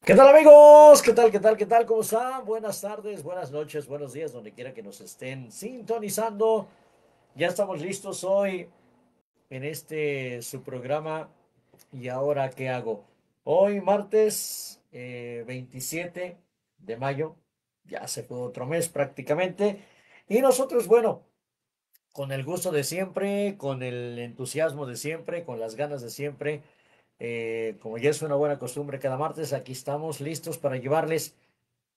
¿Qué tal amigos? ¿Qué tal? ¿Qué tal? ¿Qué tal? ¿Cómo están? Buenas tardes, buenas noches, buenos días, donde quiera que nos estén sintonizando. Ya estamos listos hoy en este su programa. ¿Y ahora qué hago? Hoy martes 27 de mayo, ya se fue otro mes prácticamente. Y nosotros, bueno, con el gusto de siempre, con el entusiasmo de siempre, con las ganas de siempre. Como ya es una buena costumbre cada martes, aquí estamos listos para llevarles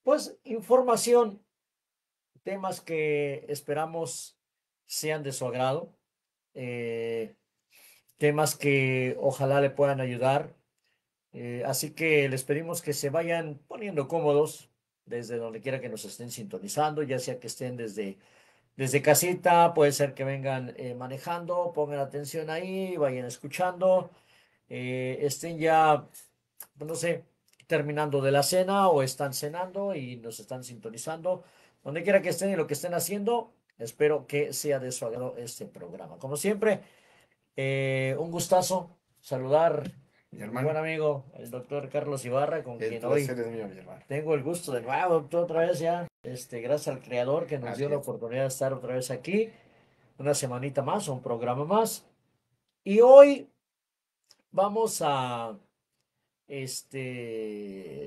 pues información, temas que esperamos sean de su agrado, eh, temas que ojalá le puedan ayudar. Así que les pedimos que se vayan poniendo cómodos desde donde quiera que nos estén sintonizando, ya sea que estén desde casita, puede ser que vengan manejando, pongan atención ahí, vayan escuchando, estén ya, no sé, terminando de la cena o están cenando y nos están sintonizando. Donde quiera que estén y lo que estén haciendo, espero que sea de su agrado este programa. Como siempre, un gustazo saludar Mi mi buen hermano, amigo, el doctor Carlos Ibarra, con el quien hoy placer es mío, mi hermano. tengo el gusto de nuevo, doctor, otra vez ya. Gracias al creador que nos dio Así la es. oportunidad de estar otra vez aquí, una semanita más, un programa más. Y hoy vamos a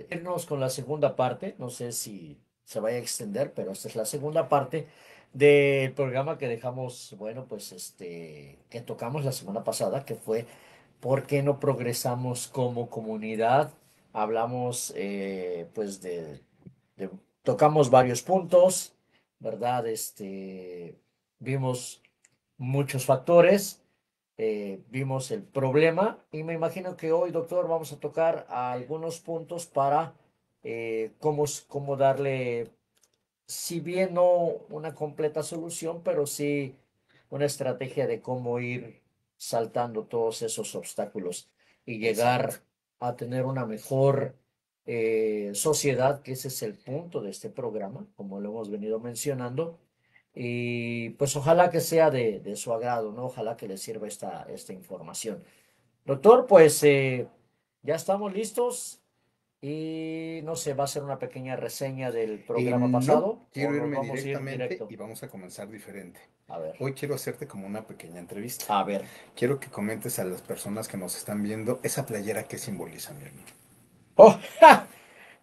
irnos con la segunda parte. No sé si se vaya a extender, pero esta es la segunda parte del programa que dejamos, bueno, pues que tocamos la semana pasada, que fue ¿por qué no progresamos como comunidad? Hablamos, pues, de- tocamos varios puntos, ¿verdad? Vimos muchos factores, vimos el problema y me imagino que hoy, doctor, vamos a tocar algunos puntos para cómo darle, si bien no una completa solución, pero sí una estrategia de cómo ir saltando todos esos obstáculos y Exacto. llegar a tener una mejor sociedad, que ese es el punto de este programa, como lo hemos venido mencionando. Y pues ojalá que sea de su agrado, ¿no? Ojalá que le sirva esta información. Doctor, pues ya estamos listos y no sé, ¿va a ser una pequeña reseña del programa No, pasado o quiero nos irme vamos a ir directamente directo? y vamos a comenzar diferente. A ver, Hoy quiero hacerte como una pequeña entrevista. a ver. Quiero que comentes a las personas que nos están viendo esa playera que simboliza, mi hermano. ¡Oh! ¡Ja!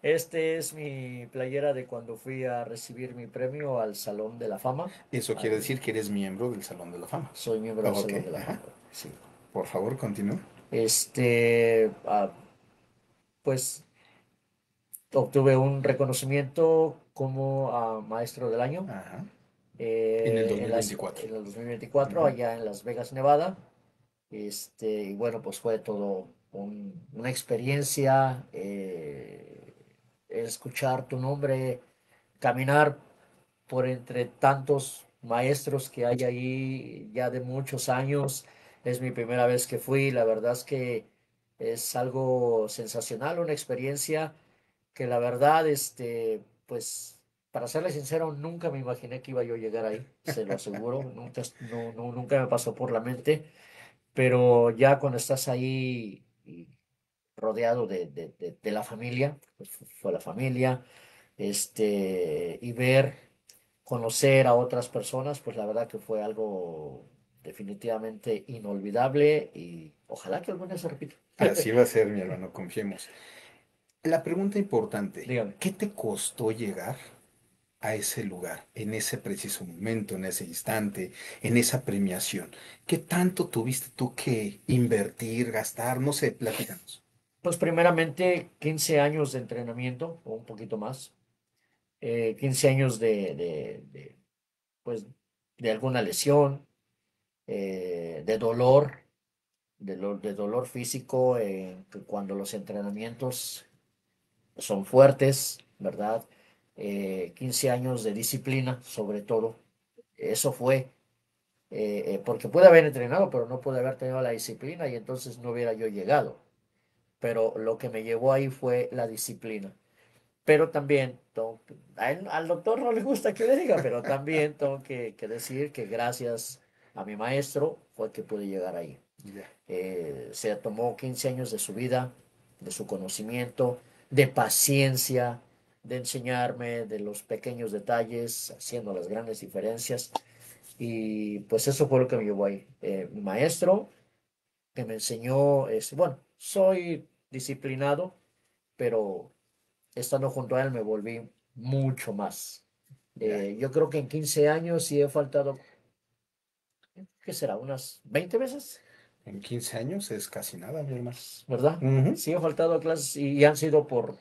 Este es mi playera de cuando fui a recibir mi premio al Salón de la Fama. Eso quiere Al, decir que eres miembro del Salón de la Fama. soy miembro del Ok, Salón de la ajá. Fama. Sí. Por favor, continúa. Pues obtuve un reconocimiento como maestro del año Ajá. En el en 2024. el 2024 Ujú. allá en Las Vegas, Nevada. Y bueno, pues fue todo una experiencia, escuchar tu nombre, caminar por entre tantos maestros que hay ahí ya de muchos años. Es mi primera vez que fui, la verdad es que es algo sensacional, una experiencia que la verdad, pues, para serle sincero, nunca me imaginé que iba yo a llegar ahí, se lo aseguro, nunca, nunca me pasó por la mente, pero ya cuando estás ahí y rodeado de la familia, pues fue la familia, y ver, conocer a otras personas, pues la verdad que fue algo definitivamente inolvidable y ojalá que algún día se repita. Así va a ser, mi hermano, confiemos. La pregunta importante, Dígame. ¿qué te costó llegar a ese lugar, en ese preciso momento, en ese instante, en esa premiación? ¿Qué tanto tuviste tú que invertir, gastar? No sé, platícanos. Pues primeramente 15 años de entrenamiento o un poquito más, 15 años pues, de alguna lesión, de dolor, de dolor físico, que cuando los entrenamientos son fuertes, ¿verdad? 15 años de disciplina, sobre todo. Eso fue, porque pude haber entrenado, pero no pude haber tenido la disciplina y entonces no hubiera yo llegado. Pero lo que me llevó ahí fue la disciplina. Pero también, al doctor no le gusta que le diga, pero también tengo que decir que gracias a mi maestro fue que pude llegar ahí. Ya. Se tomó 15 años de su vida, de su conocimiento, de paciencia, de enseñarme de los pequeños detalles, haciendo las grandes diferencias. Y pues eso fue lo que me llevó ahí. Mi maestro que me enseñó, bueno, soy disciplinado, pero estando junto a él me volví mucho más. Ya. Yo creo que en 15 años sí he faltado, ¿qué será? ¿Unas 20 veces? En 15 años es casi nada, mi hermano. ¿Verdad? Ujú. Sí he faltado a clases y han sido por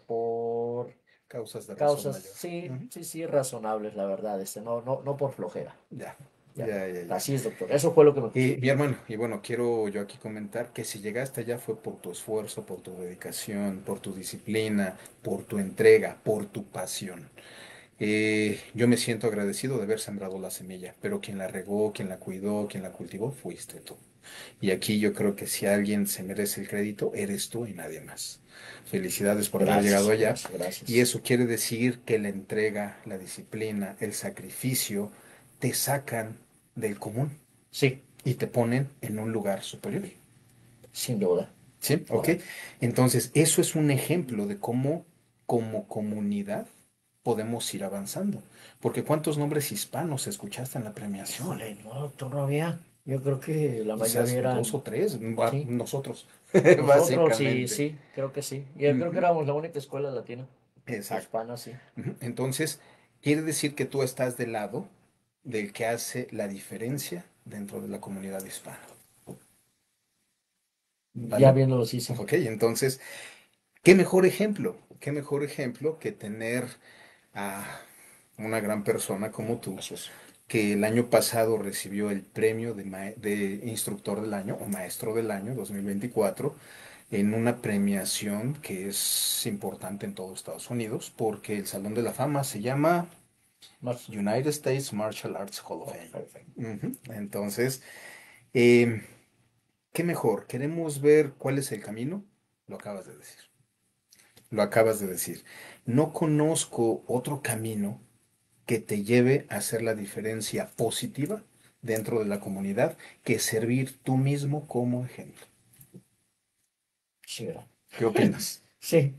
Causas de razón causas, mayor. sí, Ujú. sí, sí, razonables, la verdad, no por flojera. Ya, Ya, ya, ya, ya. así es, doctor. Eso fue lo que me costó. Mi hermano, y bueno, quiero yo aquí comentar que si llegaste allá fue por tu esfuerzo, por tu dedicación, por tu disciplina, por tu entrega, por tu pasión. Yo me siento agradecido de haber sembrado la semilla, pero quien la regó, quien la cuidó, quien la cultivó, fuiste tú. Y aquí yo creo que si alguien se merece el crédito, eres tú y nadie más. Felicidades por haber llegado Gracias, allá. gracias, Y gracias. eso quiere decir que la entrega, la disciplina, el sacrificio te sacan del común Sí, y te ponen en un lugar superior. sin duda. ¿Sí? ¿Ok? Correcto. Entonces, eso es un ejemplo de cómo como comunidad podemos ir avanzando. Porque ¿cuántos nombres hispanos escuchaste en la premiación? Híjole, no, doctor, no había. Yo creo que la Quizás mayoría dos o eran, tres, sí. nosotros, Nosotros, sí, básicamente. sí, creo que sí. Yo creo que Ujú. éramos la única escuela latina, Exacto. hispana, sí. Ujú. Entonces, quiere decir que tú estás del lado del que hace la diferencia dentro de la comunidad hispana. Ya ¿Vale? viéndolo, sí, sí. Ok, entonces, qué mejor ejemplo que tener a una gran persona como tú, Gracias. que el año pasado recibió el premio de instructor del año o maestro del año 2024 en una premiación que es importante en todo Estados Unidos porque el Salón de la Fama se llama Más. United States Martial Arts Hall of Oh, Fame. perfecto. Ujú. Entonces, eh, ¿qué mejor? ¿Queremos ver cuál es el camino? Lo acabas de decir. Lo acabas de decir. No conozco otro camino que te lleve a hacer la diferencia positiva dentro de la comunidad que servir tú mismo como ejemplo. Sí, ¿verdad? ¿Qué opinas? Sí,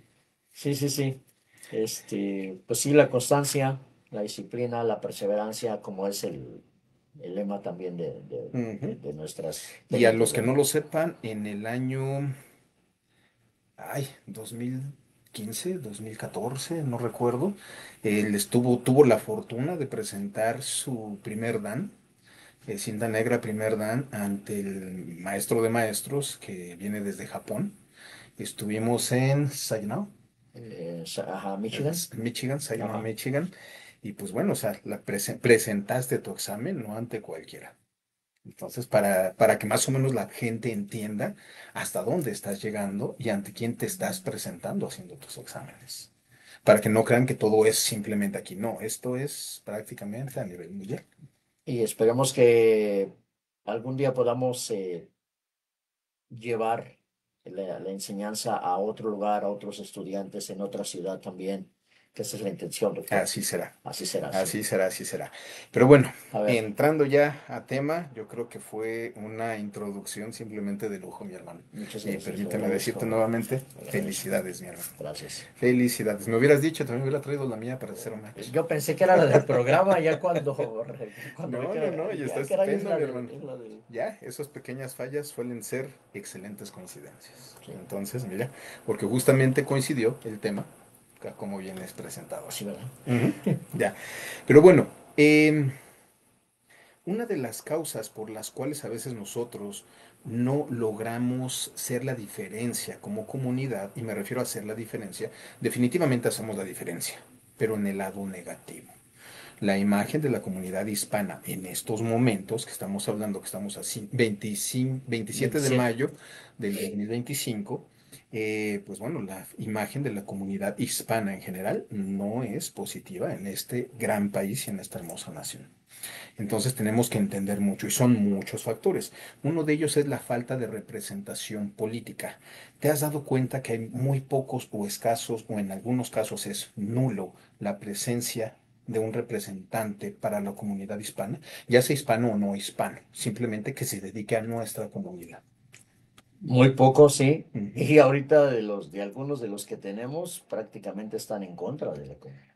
sí, sí, sí. Pues sí, la constancia, la disciplina, la perseverancia, como es el lema también Ujú. de nuestras Y a técnicas, los que no ¿verdad? lo sepan, en el año, 2015, 2014, no recuerdo, tuvo la fortuna de presentar su primer dan, cinta negra primer dan, ante el maestro de maestros que viene desde Japón. Estuvimos en Saginaw, Ajá, Michigan. Michigan, Saginaw, Ajá. Michigan. Y pues bueno, o sea, presentaste tu examen, no ante cualquiera. Entonces, para que más o menos la gente entienda hasta dónde estás llegando y ante quién te estás presentando haciendo tus exámenes. Para que no crean que todo es simplemente aquí. No, esto es prácticamente a nivel mundial. Y esperemos que algún día podamos llevar la enseñanza a otro lugar, a otros estudiantes en otra ciudad también, que esa es la intención, doctor. Así será. Así será, sí. Así será, así será. Pero bueno, A ver, entrando ya a tema, yo creo que fue una introducción simplemente de lujo, mi hermano. muchas Y gracias, le permíteme decirte agradezco, nuevamente, le agradezco. felicidades, mi hermano. Gracias. Felicidades. Me hubieras dicho, también hubiera traído la mía para hacer un match. Yo pensé que era la del programa, ya cuando vi No, no, no, que, y está ya caray, estupendo, mi hermano. es la del, Ya, esas pequeñas fallas suelen ser excelentes coincidencias. sí, Entonces, mira, porque justamente coincidió el tema, como bien es presentado ahí. sí, ¿verdad? Ujú. Ya, pero bueno, una de las causas por las cuales a veces nosotros no logramos ser la diferencia como comunidad, y me refiero a hacer la diferencia, definitivamente hacemos la diferencia, pero en el lado negativo. La imagen de la comunidad hispana en estos momentos, que estamos hablando, que estamos así, 25, 27 de 27. mayo del 2025, pues bueno, la imagen de la comunidad hispana en general no es positiva en este gran país y en esta hermosa nación. Entonces tenemos que entender mucho y son muchos factores. Uno de ellos es la falta de representación política. ¿Te has dado cuenta que hay muy pocos o escasos, o en algunos casos es nulo, la presencia de un representante para la comunidad hispana, ya sea hispano o no hispano, simplemente que se dedique a nuestra comunidad? Muy poco, sí. Ujú. Y ahorita de algunos de los que tenemos prácticamente están en contra de la comunidad.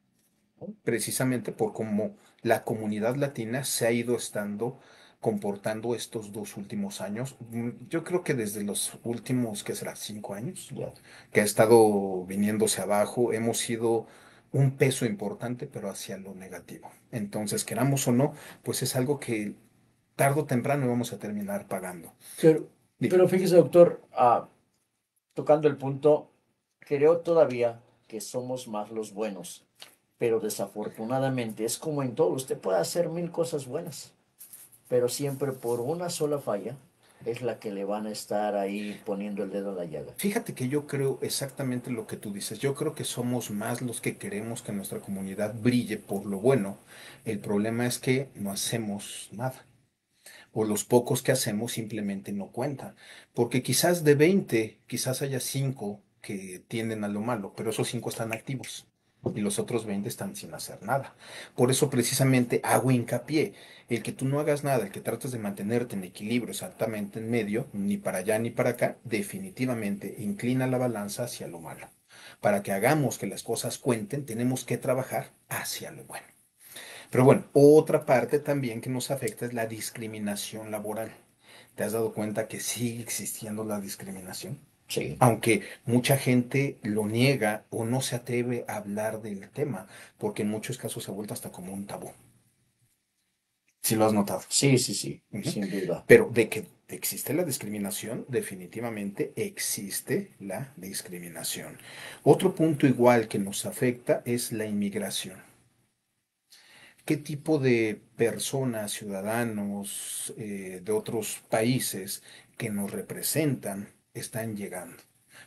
Precisamente por cómo la comunidad latina se ha ido estando comportando estos 2 últimos años. Yo creo que desde los últimos, ¿qué será? 5 años, Ya. que ha estado viniéndose abajo, hemos sido un peso importante, pero hacia lo negativo. Entonces, queramos o no, pues es algo que tarde o temprano vamos a terminar pagando. Pero, Dime. pero fíjese, doctor, tocando el punto, creo todavía que somos más los buenos, pero desafortunadamente es como en todo, usted puede hacer mil cosas buenas, pero siempre por una sola falla es la que le van a estar ahí poniendo el dedo en la llaga. Fíjate que yo creo exactamente lo que tú dices. Yo creo que somos más los que queremos que nuestra comunidad brille por lo bueno. El problema es que no hacemos nada. O los pocos que hacemos simplemente no cuentan. Porque quizás de 20 quizás haya 5 que tienden a lo malo, pero esos 5 están activos y los otros 20 están sin hacer nada. Por eso precisamente hago hincapié, el que tú no hagas nada, el que trates de mantenerte en equilibrio exactamente en medio, ni para allá ni para acá, definitivamente inclina la balanza hacia lo malo. Para que hagamos que las cosas cuenten, tenemos que trabajar hacia lo bueno. Pero bueno, otra parte también que nos afecta es la discriminación laboral. ¿Te has dado cuenta que sigue existiendo la discriminación? Sí, Aunque mucha gente lo niega o no se atreve a hablar del tema, porque en muchos casos se ha vuelto hasta como un tabú. Si lo has notado. sí, sí, sí, Ujú. sin duda. Pero de que existe la discriminación, definitivamente existe la discriminación. Otro punto igual que nos afecta es la inmigración. ¿Qué tipo de personas, ciudadanos de otros países que nos representan están llegando?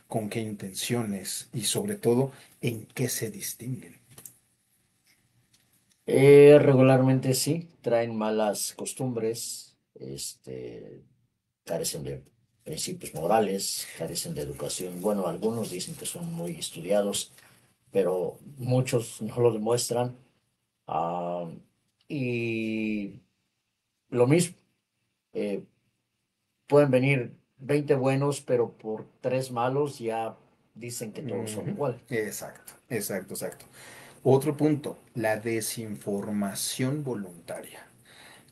¿Con qué intenciones? Y sobre todo, ¿en qué se distinguen? Regularmente sí, traen malas costumbres, carecen de principios morales, carecen de educación. Bueno, algunos dicen que son muy estudiados, pero muchos no lo demuestran. Ah, y lo mismo, eh, pueden venir 20 buenos, pero por tres malos ya dicen que todos son Ujú. igual. Exacto, exacto, exacto. Otro punto, la desinformación voluntaria.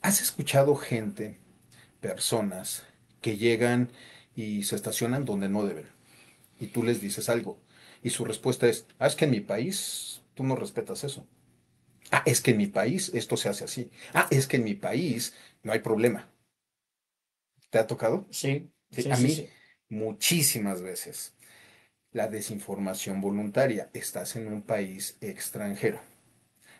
¿Has escuchado gente, personas, que llegan y se estacionan donde no deben? Y tú les dices algo. Y su respuesta es, es que en mi país tú no respetas eso. Es que en mi país esto se hace así. Es que en mi país no hay problema. ¿Te ha tocado? Sí, Sí, sí, a sí, mí sí, muchísimas veces. La desinformación voluntaria. Estás en un país extranjero.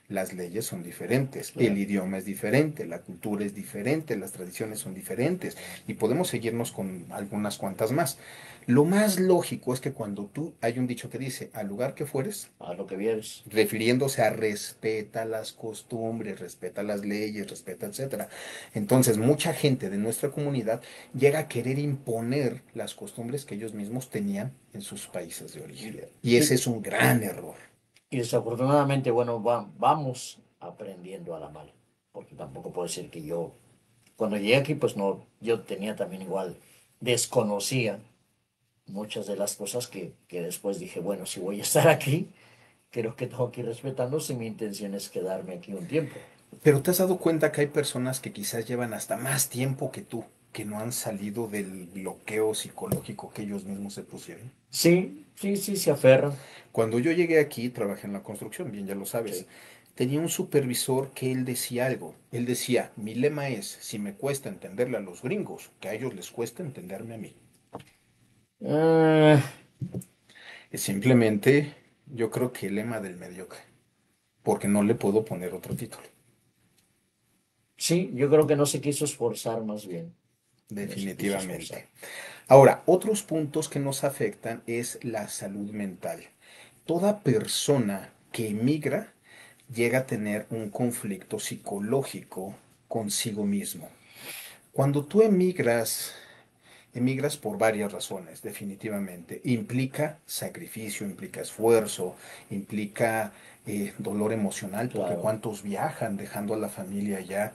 Las leyes son diferentes, el claro. idioma es diferente, la cultura es diferente, las tradiciones son diferentes y podemos seguirnos con algunas cuantas más. Lo más lógico es que cuando tú, hay un dicho que dice, al lugar que fueres, A lo que vienes. refiriéndose a respeta las costumbres, respeta las leyes, respeta, etcétera. Entonces, mucha gente de nuestra comunidad llega a querer imponer las costumbres que ellos mismos tenían en sus países de origen. Y ese Y, es un gran error. y desafortunadamente, bueno, vamos aprendiendo a la mala, porque tampoco puedo decir que yo, cuando llegué aquí, pues no, yo tenía también igual, desconocía muchas de las cosas que después dije, bueno, si voy a estar aquí, creo que tengo que ir respetando si mi intención es quedarme aquí un tiempo. Pero te has dado cuenta que hay personas que quizás llevan hasta más tiempo que tú, que no han salido del bloqueo psicológico que ellos mismos se pusieron. Sí, sí, sí, se aferran, Cuando yo llegué aquí, trabajé en la construcción, bien ya lo sabes, sí. tenía un supervisor que él decía algo. Él decía, mi lema es, si me cuesta entenderle a los gringos, que a ellos les cuesta entenderme a mí. Ah, Es simplemente, yo creo que el lema del mediocre, porque no le puedo poner otro título, sí, yo creo que no se quiso esforzar más bien, no se quiso esforzar. definitivamente. Ahora, otros puntos que nos afectan es la salud mental. Toda persona que emigra llega a tener un conflicto psicológico consigo mismo. Cuando tú emigras Emigras por varias razones, definitivamente. Implica sacrificio, implica esfuerzo, implica dolor emocional, porque Claro. cuántos viajan dejando a la familia allá.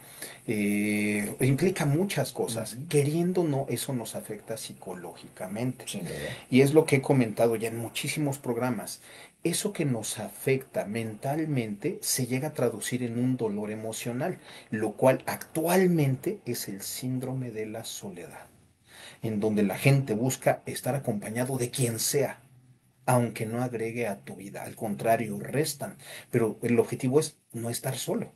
Implica muchas cosas. Ujú. Queriendo o no, eso nos afecta psicológicamente. Sin duda. Y es lo que he comentado ya en muchísimos programas. Eso que nos afecta mentalmente se llega a traducir en un dolor emocional, lo cual actualmente es el síndrome de la soledad, en donde la gente busca estar acompañado de quien sea, aunque no agregue a tu vida, al contrario, restan, pero el objetivo es no estar solo.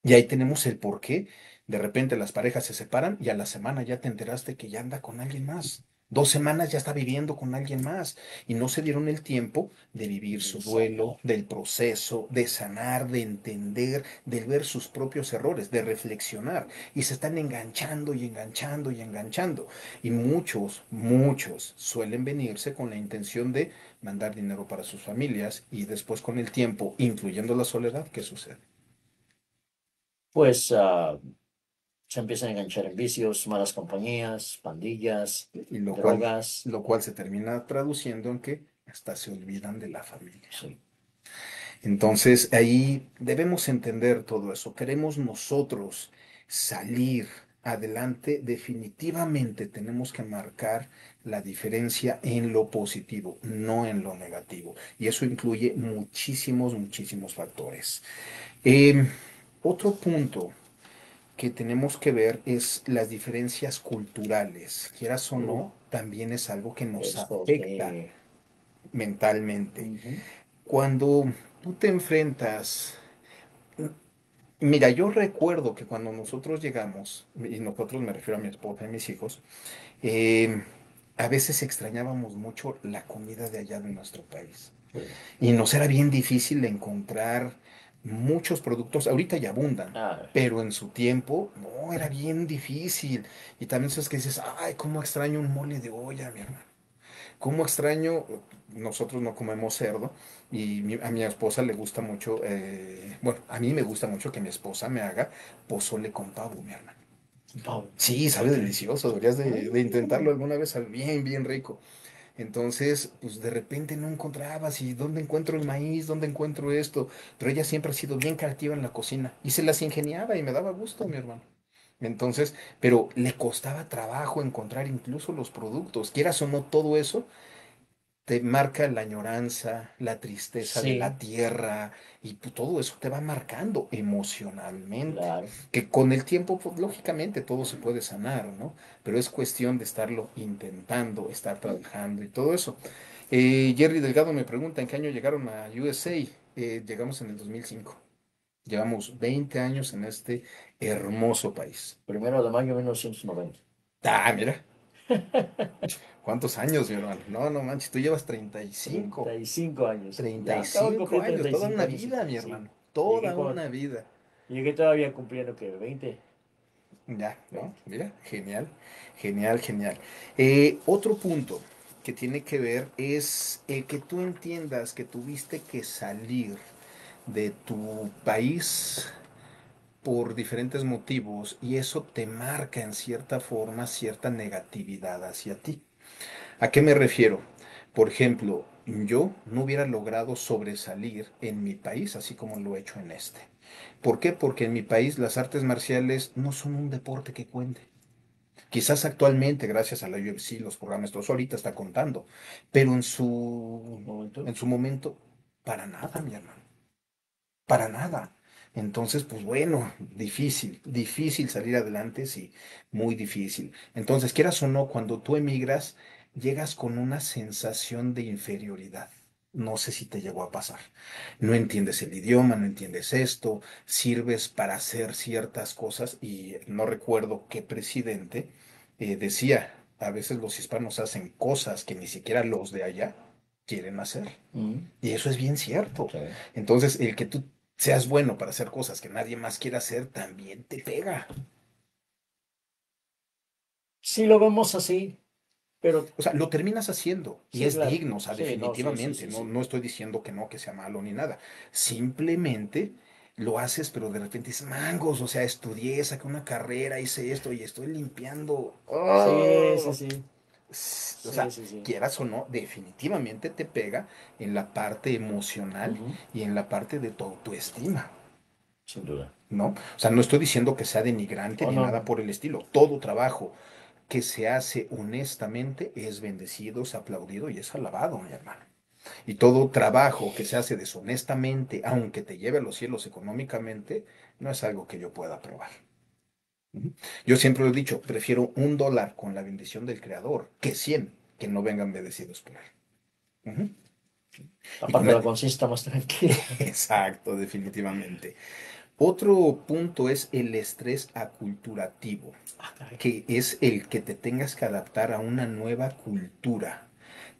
Y ahí tenemos el por qué de repente las parejas se separan y a la semana ya te enteraste que ya anda con alguien más. 2 semanas ya está viviendo con alguien más y no se dieron el tiempo de vivir su Exacto. duelo, del proceso, de sanar, de entender, de ver sus propios errores, de reflexionar y se están enganchando y enganchando y enganchando. Y muchos suelen venirse con la intención de mandar dinero para sus familias y después con el tiempo, incluyendo la soledad, ¿qué sucede? Pues se empiezan a enganchar en vicios, malas compañías, pandillas, Y drogas. lo cual se termina traduciendo en que hasta se olvidan de la familia. Sí. Entonces ahí debemos entender todo eso. Queremos nosotros salir adelante, definitivamente tenemos que marcar la diferencia en lo positivo, no en lo negativo. Y eso incluye muchísimos factores. Eh, Otro punto que tenemos que ver es las diferencias culturales. Quieras o Uh, no, también es algo que nos esto afecta sí. mentalmente. Ujú. Cuando tú te enfrentas, mira, yo recuerdo que cuando nosotros llegamos, y nosotros me refiero a mi esposa y mis hijos, eh, a veces extrañábamos mucho la comida de allá de nuestro país. Sí. Y nos era bien difícil encontrar muchos productos, ahorita ya abundan, Ah, pero en su tiempo, no, era bien difícil. Y también es que dices, ay, cómo extraño un mole de olla, mi hermano. Cómo extraño, nosotros no comemos cerdo y a mi esposa le gusta mucho, bueno, a mí me gusta mucho que mi esposa me haga pozole con pavo, mi hermano. Pau. Sí, sabe delicioso, deberías de intentarlo Mm. alguna vez, sabe bien rico. Entonces, pues de repente no encontrabas y dónde encuentro el maíz, dónde encuentro esto, pero ella siempre ha sido bien creativa en la cocina y se las ingeniaba y me daba gusto, mi hermano. Entonces, pero le costaba trabajo encontrar incluso los productos, quieras o no todo eso, te marca la añoranza, la tristeza de Sí, la tierra y todo eso te va marcando emocionalmente. claro. Que con el tiempo, pues, lógicamente todo se puede sanar, ¿no? Pero es cuestión de estarlo intentando, estar trabajando y todo eso. Jerry Delgado me pregunta, ¿en qué año llegaron a USA? Llegamos en el 2005. Llevamos 20 años en este hermoso país. 1 de mayo de 1990. Mira, ¿cuántos años, mi hermano? No, no manches, tú llevas 35. 35 años. treinta Ya y acabo de cinco cumplir años, treinta y toda cinco una años. vida, mi Sí. hermano, Llegué, toda cuando, una vida. llegué todavía cumpliendo que 20. Ya, ¿no? 20. Mira, genial. Otro punto que tiene que ver es el que tú entiendas que tuviste que salir de tu país por diferentes motivos y eso te marca en cierta forma cierta negatividad hacia ti. ¿A qué me refiero? Por ejemplo, yo no hubiera logrado sobresalir en mi país así como lo he hecho en este. ¿Por qué? Porque en mi país las artes marciales no son un deporte que cuente. Quizás actualmente, gracias a la UFC, los programas, todo eso ahorita está contando, pero Un momento. en su momento, para nada, mi hermano, para nada. Entonces, pues bueno, difícil salir adelante, sí, muy difícil. Entonces, quieras o no, cuando tú emigras, llegas con una sensación de inferioridad. No sé si te llegó a pasar. No entiendes el idioma, no entiendes esto, sirves para hacer ciertas cosas y no recuerdo qué presidente decía, a veces los hispanos hacen cosas que ni siquiera los de allá quieren hacer. Mm, Y eso es bien cierto. sí. Entonces, el que tú seas bueno para hacer cosas que nadie más quiere hacer, también te pega. Sí lo vemos así, pero O sea, lo terminas haciendo y sí, es claro. digno, o sea, Sí, no, sí, sí, definitivamente. sí, No, sí. no estoy diciendo que no, que sea malo ni nada. Simplemente lo haces, pero de repente dices, mangos, o sea, estudié, saqué una carrera, hice esto y estoy limpiando. Sí, sí, ¡Oh! sí. O Sí, sea, sí, sí. quieras o no, definitivamente te pega en la parte emocional Ujú. y en la parte de tu autoestima, Sin duda. ¿no? O sea, no estoy diciendo que sea denigrante Oh, ni no, nada no. por el estilo. Todo trabajo que se hace honestamente es bendecido, es aplaudido y es alabado, mi hermano. Y todo trabajo que se hace deshonestamente, aunque te lleve a los cielos económicamente, no es algo que yo pueda aprobar. Ujú. Yo siempre lo he dicho, prefiero $1 con la bendición del Creador que 100 que no vengan bendecidos por él. Ujú. Y con Aparte la el- conciencia está más tranquila. Exacto, definitivamente. Otro punto es el estrés aculturativo, Ah, caray. que es el que te tengas que adaptar a una nueva cultura.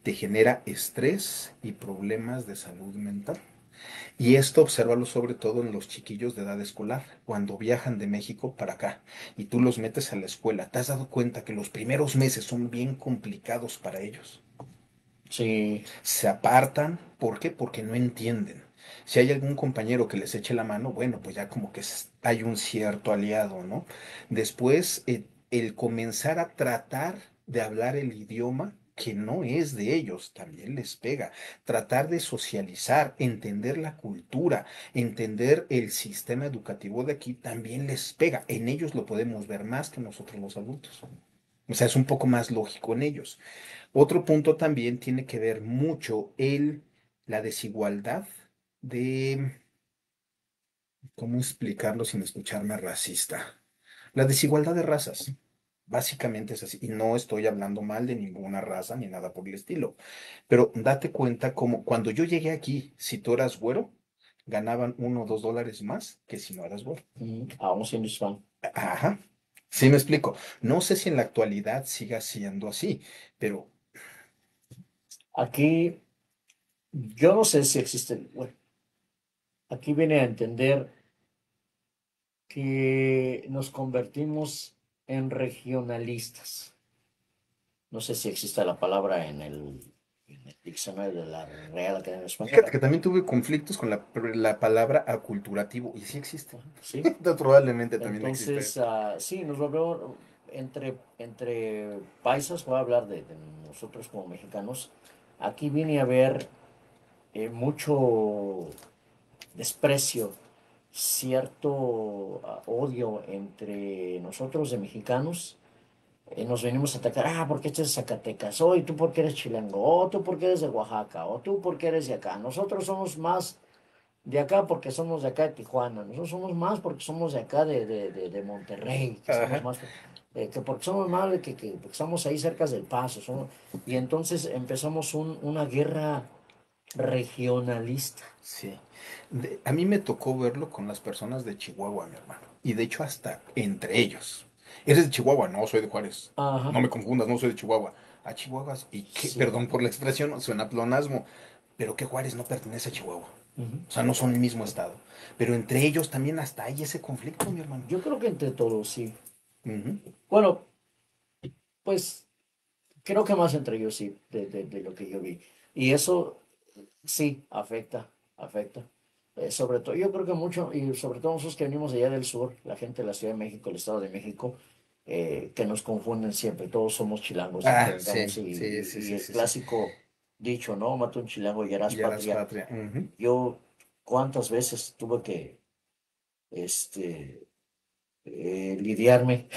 Te genera estrés y problemas de salud mental. Y esto obsérvalo sobre todo en los chiquillos de edad escolar, cuando viajan de México para acá y tú los metes a la escuela. ¿Te has dado cuenta que los primeros meses son bien complicados para ellos? Sí. Se apartan, ¿por qué? Porque no entienden. Si hay algún compañero que les eche la mano, bueno, pues ya como que hay un cierto aliado, ¿no? Después, el comenzar a tratar de hablar el idioma que no es de ellos, también les pega. Tratar de socializar, entender la cultura, entender el sistema educativo de aquí, también les pega. En ellos lo podemos ver más que nosotros los adultos. O sea, es un poco más lógico en ellos. Otro punto también tiene que ver mucho la desigualdad de, ¿cómo explicarlo sin escucharme racista? La desigualdad de razas. Básicamente es así. Y no estoy hablando mal de ninguna raza ni nada por el estilo. Pero date cuenta como cuando yo llegué aquí, si tú eras güero, ganaban $1 o $2 más que si no eras güero. Aún siendo hispano. Ajá. Sí me explico. No sé si en la actualidad siga siendo así, pero Aquí, yo no sé si existe, bueno, aquí viene a entender que nos convertimos en regionalistas. No sé si existe la palabra en el diccionario de la Real Academia fíjate Española. que también tuve conflictos con la palabra aculturativo y sí existe. ¿Sí? Probablemente también existe. Entonces, sí, nos volvemos entre paisas, voy a hablar de nosotros como mexicanos. Aquí viene a haber mucho desprecio, cierto odio entre nosotros de mexicanos. Nos venimos a atacar, porque este es de Zacatecas, y tú porque eres chilango, tú porque eres de Oaxaca, o tú porque eres de acá. Nosotros somos más de acá porque somos de acá de Tijuana, nosotros somos más porque somos de acá de Monterrey, que somos Ajá. más, que porque somos más porque estamos ahí cerca del Paso. Y entonces empezamos una guerra regionalista. Sí. A mí me tocó verlo con las personas de Chihuahua, mi hermano. Y de hecho hasta entre ellos. ¿Eres de Chihuahua? No, soy de Juárez. Ajá, No me confundas, no soy de Chihuahua. A Chihuahuas, y qué, sí. perdón por la expresión, suena plonasmo, pero que Juárez no pertenece a Chihuahua. Ujú. O sea, no son el mismo estado. Pero entre ellos también hasta hay ese conflicto, mi hermano. Yo creo que entre todos, sí. Ujú. Bueno, pues creo que más entre ellos, sí, de lo que yo vi. Y eso sí afecta. Sobre todo, yo creo que mucho, y sobre todo nosotros que venimos allá del sur, la gente de la Ciudad de México, el Estado de México, que nos confunden siempre, todos somos chilangos y Ah, pensamos, sí, sí, sí, y sí, el sí, sí. clásico dicho, ¿no? Mata un chilango y harás Y eras patria. patria. Ujú. Yo, ¿cuántas veces tuve que, este, lidiarme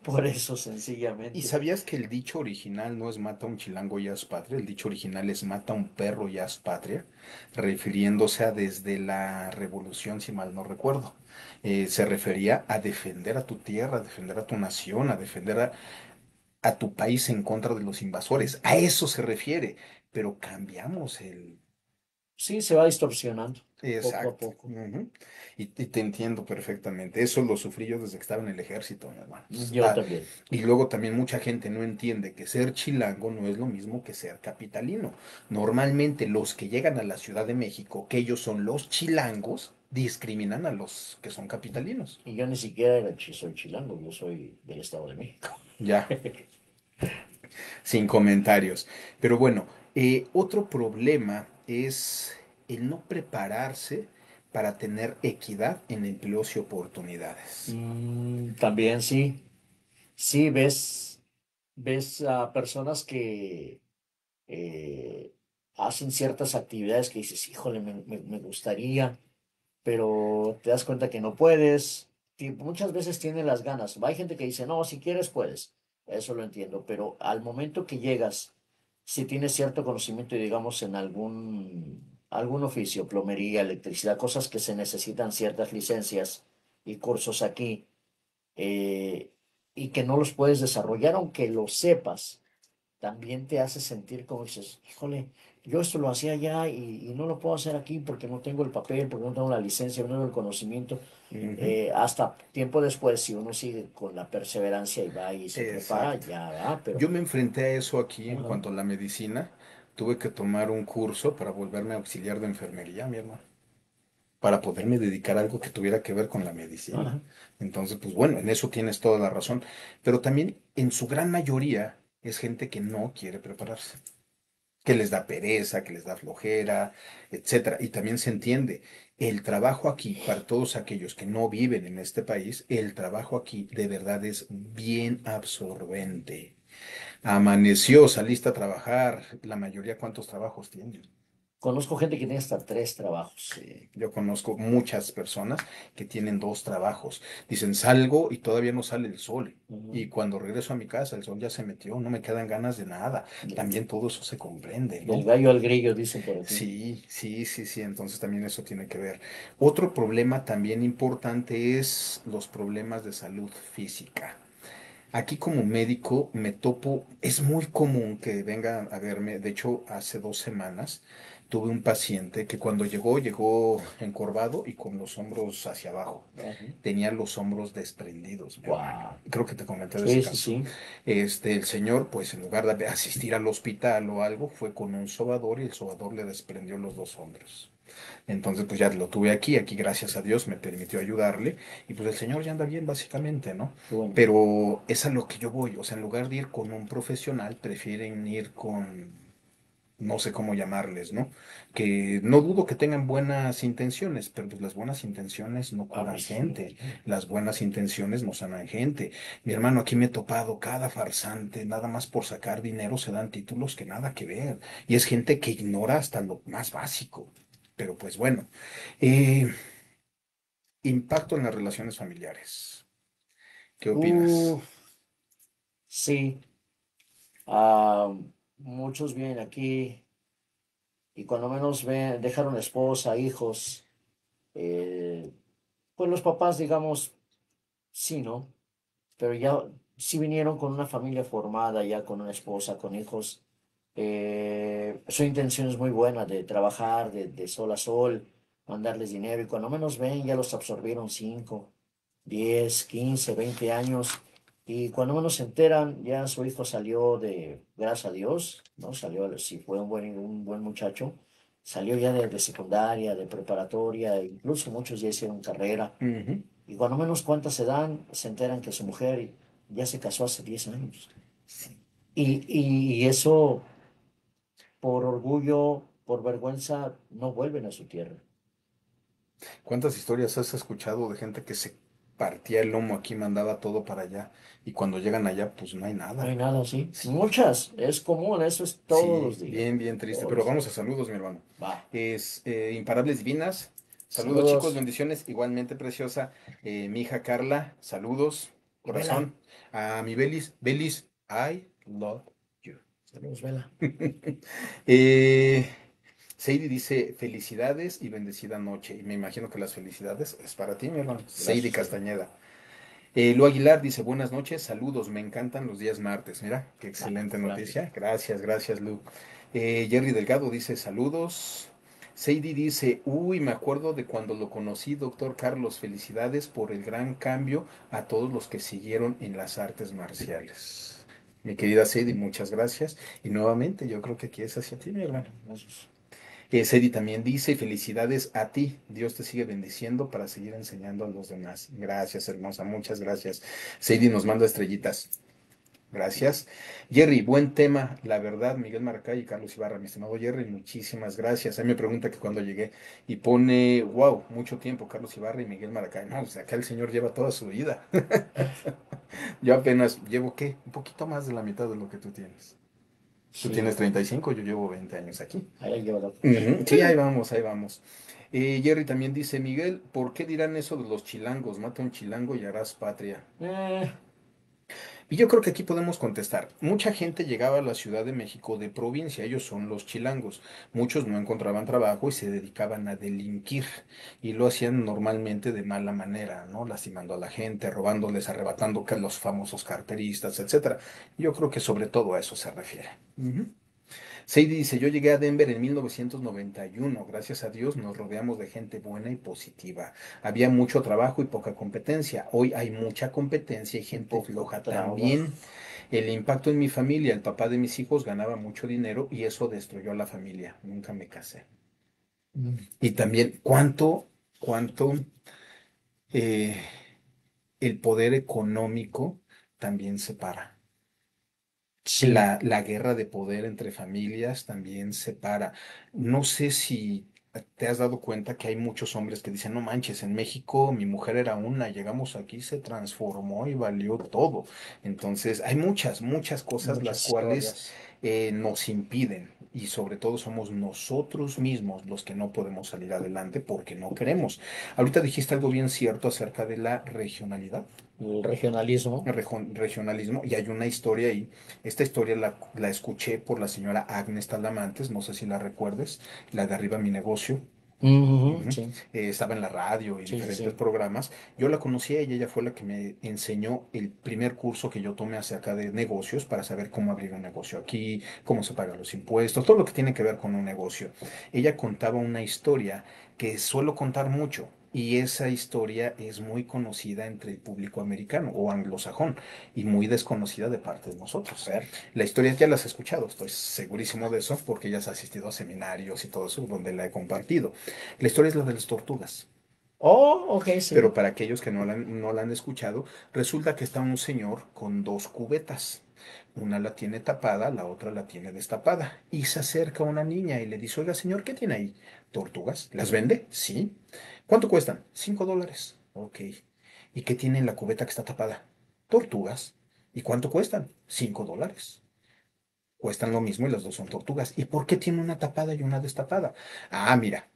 por eso ¿Y sencillamente? sabías que el dicho original no es mata un chilango y haz patria? El dicho original es mata un perro y haz patria, refiriéndose a desde la revolución, si mal no recuerdo. Se refería a defender a tu tierra, a defender a tu nación, a defender a tu país en contra de los invasores. A eso se refiere, pero cambiamos el... Sí, se va distorsionando poco a Exacto. poco. Ujú. Y te entiendo perfectamente. Eso lo sufrí yo desde que estaba en el ejército, mi hermano. Yo también. Y luego también mucha gente no entiende que ser chilango no es lo mismo que ser capitalino. Normalmente los que llegan a la Ciudad de México, que ellos son los chilangos, discriminan a los que son capitalinos. Y yo ni siquiera soy chilango, yo soy del Estado de México. Ya, sin comentarios. Pero bueno, otro problema es el no prepararse para tener equidad en empleos y oportunidades. También sí, sí ves a personas que eh, hacen ciertas actividades que dices, híjole, me gustaría, pero te das cuenta que no puedes. Muchas veces tienen las ganas. Hay gente que dice, no, si quieres puedes. Eso lo entiendo, pero al momento que llegas, si tienes cierto conocimiento, digamos, en algún oficio, plomería, electricidad, cosas que se necesitan ciertas licencias y cursos aquí, eh, y que no los puedes desarrollar, aunque lo sepas, también te hace sentir como dices, híjole, yo esto lo hacía allá y no lo puedo hacer aquí porque no tengo el papel, porque no tengo la licencia, no tengo el conocimiento. Ujú. Hasta tiempo después, si uno sigue con la perseverancia y va y se prepara, Exacto. ya va, pero... Yo me enfrenté a eso aquí en Ajá, cuanto a la medicina. Tuve que tomar un curso para volverme auxiliar de enfermería, mi hermano, para poderme dedicar a algo que tuviera que ver con la medicina. ajá. Entonces, pues bueno, en eso tienes toda la razón. Pero también en su gran mayoría es gente que no quiere prepararse, que les da pereza, que les da flojera, etcétera. Y también se entiende, el trabajo aquí, para todos aquellos que no viven en este país, el trabajo aquí de verdad es bien absorbente. Amaneció, saliste a trabajar, la mayoría, ¿cuántos trabajos tienen? Conozco gente que tiene hasta 3 trabajos. Sí, yo conozco muchas personas que tienen dos trabajos. Dicen, salgo y todavía no sale el sol. Ujú. Y cuando regreso a mi casa, el sol ya se metió, no me quedan ganas de nada. También todo eso se comprende, Del ¿no? gallo al grillo, dicen por aquí. Sí, sí, sí, sí, entonces también eso tiene que ver. Otro problema también importante es los problemas de salud física. Aquí como médico me topo, es muy común que vengan a verme, de hecho hace 2 semanas tuve un paciente que cuando llegó encorvado y con los hombros hacia abajo. Tenía los hombros desprendidos, mi hermano. Wow. Creo que te comenté de ese Sí, sí, caso. sí. El señor, pues en lugar de asistir al hospital o algo, fue con un sobador y el sobador le desprendió los dos hombros. Entonces, pues ya lo tuve aquí gracias a Dios me permitió ayudarle y pues el señor ya anda bien básicamente, ¿no? Qué bueno. Pero es a lo que yo voy, o sea, en lugar de ir con un profesional, prefieren ir con, no sé cómo llamarles, ¿no? Que no dudo que tengan buenas intenciones, pero pues las buenas intenciones no Ah, curan pues sí. gente, las buenas intenciones no sanan gente. Mi hermano, aquí me he topado cada farsante, nada más por sacar dinero se dan títulos que nada que ver. Y es gente que ignora hasta lo más básico. Pero pues bueno, eh, impacto en las relaciones familiares. ¿Qué opinas? Uf, sí. Ah, muchos vienen aquí y cuando menos ven, dejaron esposa, hijos, eh, pues los papás, digamos, sí, ¿no? Pero ya sí vinieron con una familia formada, ya con una esposa, con hijos. Su intención es muy buena de trabajar de sol a sol, mandarles dinero y cuando menos ven ya los absorbieron 5, 10, 15, 20 años y cuando menos se enteran ya su hijo salió gracias a Dios, ¿no? Salió, si fue un buen muchacho, salió ya de secundaria, de preparatoria, incluso muchos ya hicieron carrera Ujú. y cuando menos cuentas se dan, se enteran que su mujer ya se casó hace 10 años. Y eso, por orgullo, por vergüenza, no vuelven a su tierra. ¿Cuántas historias has escuchado de gente que se partía el lomo aquí, mandaba todo para allá y cuando llegan allá, pues no hay No hay nada? nada así. Sí, Muchas, es común, eso es todos sí, los días. bien, bien triste. Todos Pero los vamos a días. saludos, mi hermano. Va. Es Imparables Divinas. Saludos, chicos, Saludos. bendiciones. Igualmente preciosa. Mi hija Carla, saludos, Y Vela. corazón. A mi Belis, Belis, I love you. Saludos, Vela. Eh, Seidi dice felicidades y bendecida noche. Y me imagino que las felicidades es para ti, mi hermano. Seidi Gracias, Vela. Castañeda. Lu Aguilar dice buenas noches, saludos, me encantan los días martes. Mira, qué Ah, excelente gracias. noticia. Gracias, gracias, Lu. Jerry Delgado dice saludos. Seidi dice, uy, me acuerdo de cuando lo conocí, doctor Carlos, felicidades por el gran cambio a todos los que siguieron en las artes marciales. Mi querida Seidi, muchas gracias. Y nuevamente, yo creo que aquí es hacia ti, mi hermano. Gracias. Sedi también dice, felicidades a ti, Dios te sigue bendiciendo para seguir enseñando a los demás. Gracias, hermosa, muchas gracias. Sedi nos manda estrellitas. Gracias. Jerry, buen tema, la verdad, Miguel Maracay y Carlos Ibarra, mi estimado Jerry, muchísimas gracias. A mí me pregunta que cuando llegué y pone, wow, mucho tiempo, Carlos Ibarra y Miguel Maracay. No, o sea, acá el señor lleva toda su vida. Yo apenas llevo, ¿qué? Un poquito más de la mitad de lo que tú tienes. Tú tienes Sí, 35, yo llevo 20 años aquí. ahí lleva la cosa. Ujú, sí, ahí vamos, ahí vamos. Jerry también dice, Miguel, ¿por qué dirán eso de los chilangos? Mata a un chilango y harás patria. Eh, Y yo creo que aquí podemos contestar. Mucha gente llegaba a la Ciudad de México de provincia, ellos son los chilangos. Muchos no encontraban trabajo y se dedicaban a delinquir. Y lo hacían normalmente de mala manera, ¿no? Lastimando a la gente, robándoles, arrebatando que los famosos carteristas, etcétera. Yo creo que sobre todo a eso se refiere. Ujú. Sadie dice, yo llegué a Denver en 1991. Gracias a Dios nos rodeamos de gente buena y positiva. Había mucho trabajo y poca competencia. Hoy hay mucha competencia y un gente poco floja trabajo. también. El impacto en mi familia, el papá de mis hijos ganaba mucho dinero y eso destruyó a la familia. Nunca me casé. Y también, ¿cuánto eh, el poder económico también separa? Sí, La guerra de poder entre familias también separa. No sé si te has dado cuenta que hay muchos hombres que dicen, no manches, en México mi mujer era una, llegamos aquí, se transformó y valió todo. Entonces, hay muchas cosas las muchas cuales historias. nos impiden y sobre todo somos nosotros mismos los que no podemos salir adelante porque no queremos. Ahorita dijiste algo bien cierto acerca de la regionalidad El regionalismo. regionalismo y hay una historia ahí. Esta historia la escuché por la señora Agnes Talamantes, no sé si la recuerdes, la de Arriba Mi Negocio. Ujú, Ujú. sí, Estaba en la radio y sí, sí, diferentes sí. programas. Yo la conocí a ella, ella fue la que me enseñó el primer curso que yo tomé acerca de negocios para saber cómo abrir un negocio aquí, cómo se pagan los impuestos, todo lo que tiene que ver con un negocio. Ella contaba una historia que suelo contar mucho. Y esa historia es muy conocida entre el público americano o anglosajón y muy desconocida de parte de nosotros. A ver. La historia ya la has escuchado, estoy segurísimo de eso porque ya has asistido a seminarios y todo eso donde la he compartido. La historia es la de las tortugas, Oh, ok, pero sí. para aquellos que no la han escuchado, resulta que está un señor con dos cubetas. Una la tiene tapada, la otra la tiene destapada. Y se acerca una niña y le dice, oiga, señor, ¿qué tiene ahí? ¿Tortugas? ¿Las vende? Sí. ¿Cuánto cuestan? $5. Ok. ¿Y qué tiene en la cubeta que está tapada? Tortugas. ¿Y cuánto cuestan? $5. Cuestan lo mismo y las dos son tortugas. ¿Y por qué tiene una tapada y una destapada? Ah, mira,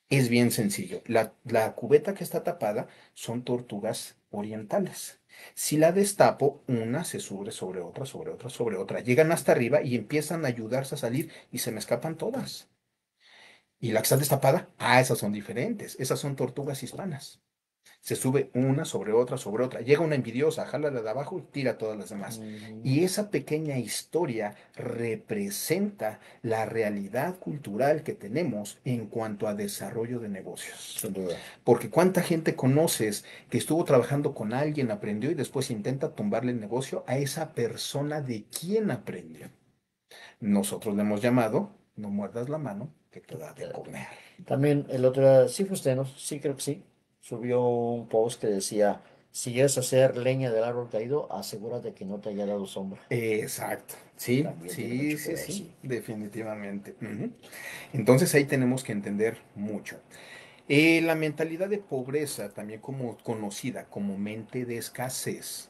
es bien sencillo. La cubeta que está tapada son tortugas orientales. Si la destapo, una se sube sobre otra, sobre otra, sobre otra. Llegan hasta arriba y empiezan a ayudarse a salir y se me escapan todas. ¿Y la que está destapada? Ah, esas son diferentes. Esas son tortugas hispanas. Se sube una sobre otra, sobre otra. Llega una envidiosa, jala la de abajo y tira todas las demás. Ujú, Y esa pequeña historia representa la realidad cultural que tenemos en cuanto a desarrollo de negocios. sin duda. Porque cuánta gente conoces que estuvo trabajando con alguien, aprendió y después intenta tumbarle el negocio a esa persona de quien aprendió. Nosotros le hemos llamado, no muerdas la mano que te da de comer. También el otro día, sí fue usted, ¿no? Sí, creo que sí. Subió un post que decía, si llegas a hacer leña del árbol caído, asegúrate que no te haya dado sombra. Exacto. Sí, También tiene sí, mucho que sí, ver, sí, sí. definitivamente. Ujú. Entonces ahí tenemos que entender mucho. La mentalidad de pobreza, también como conocida como mente de escasez,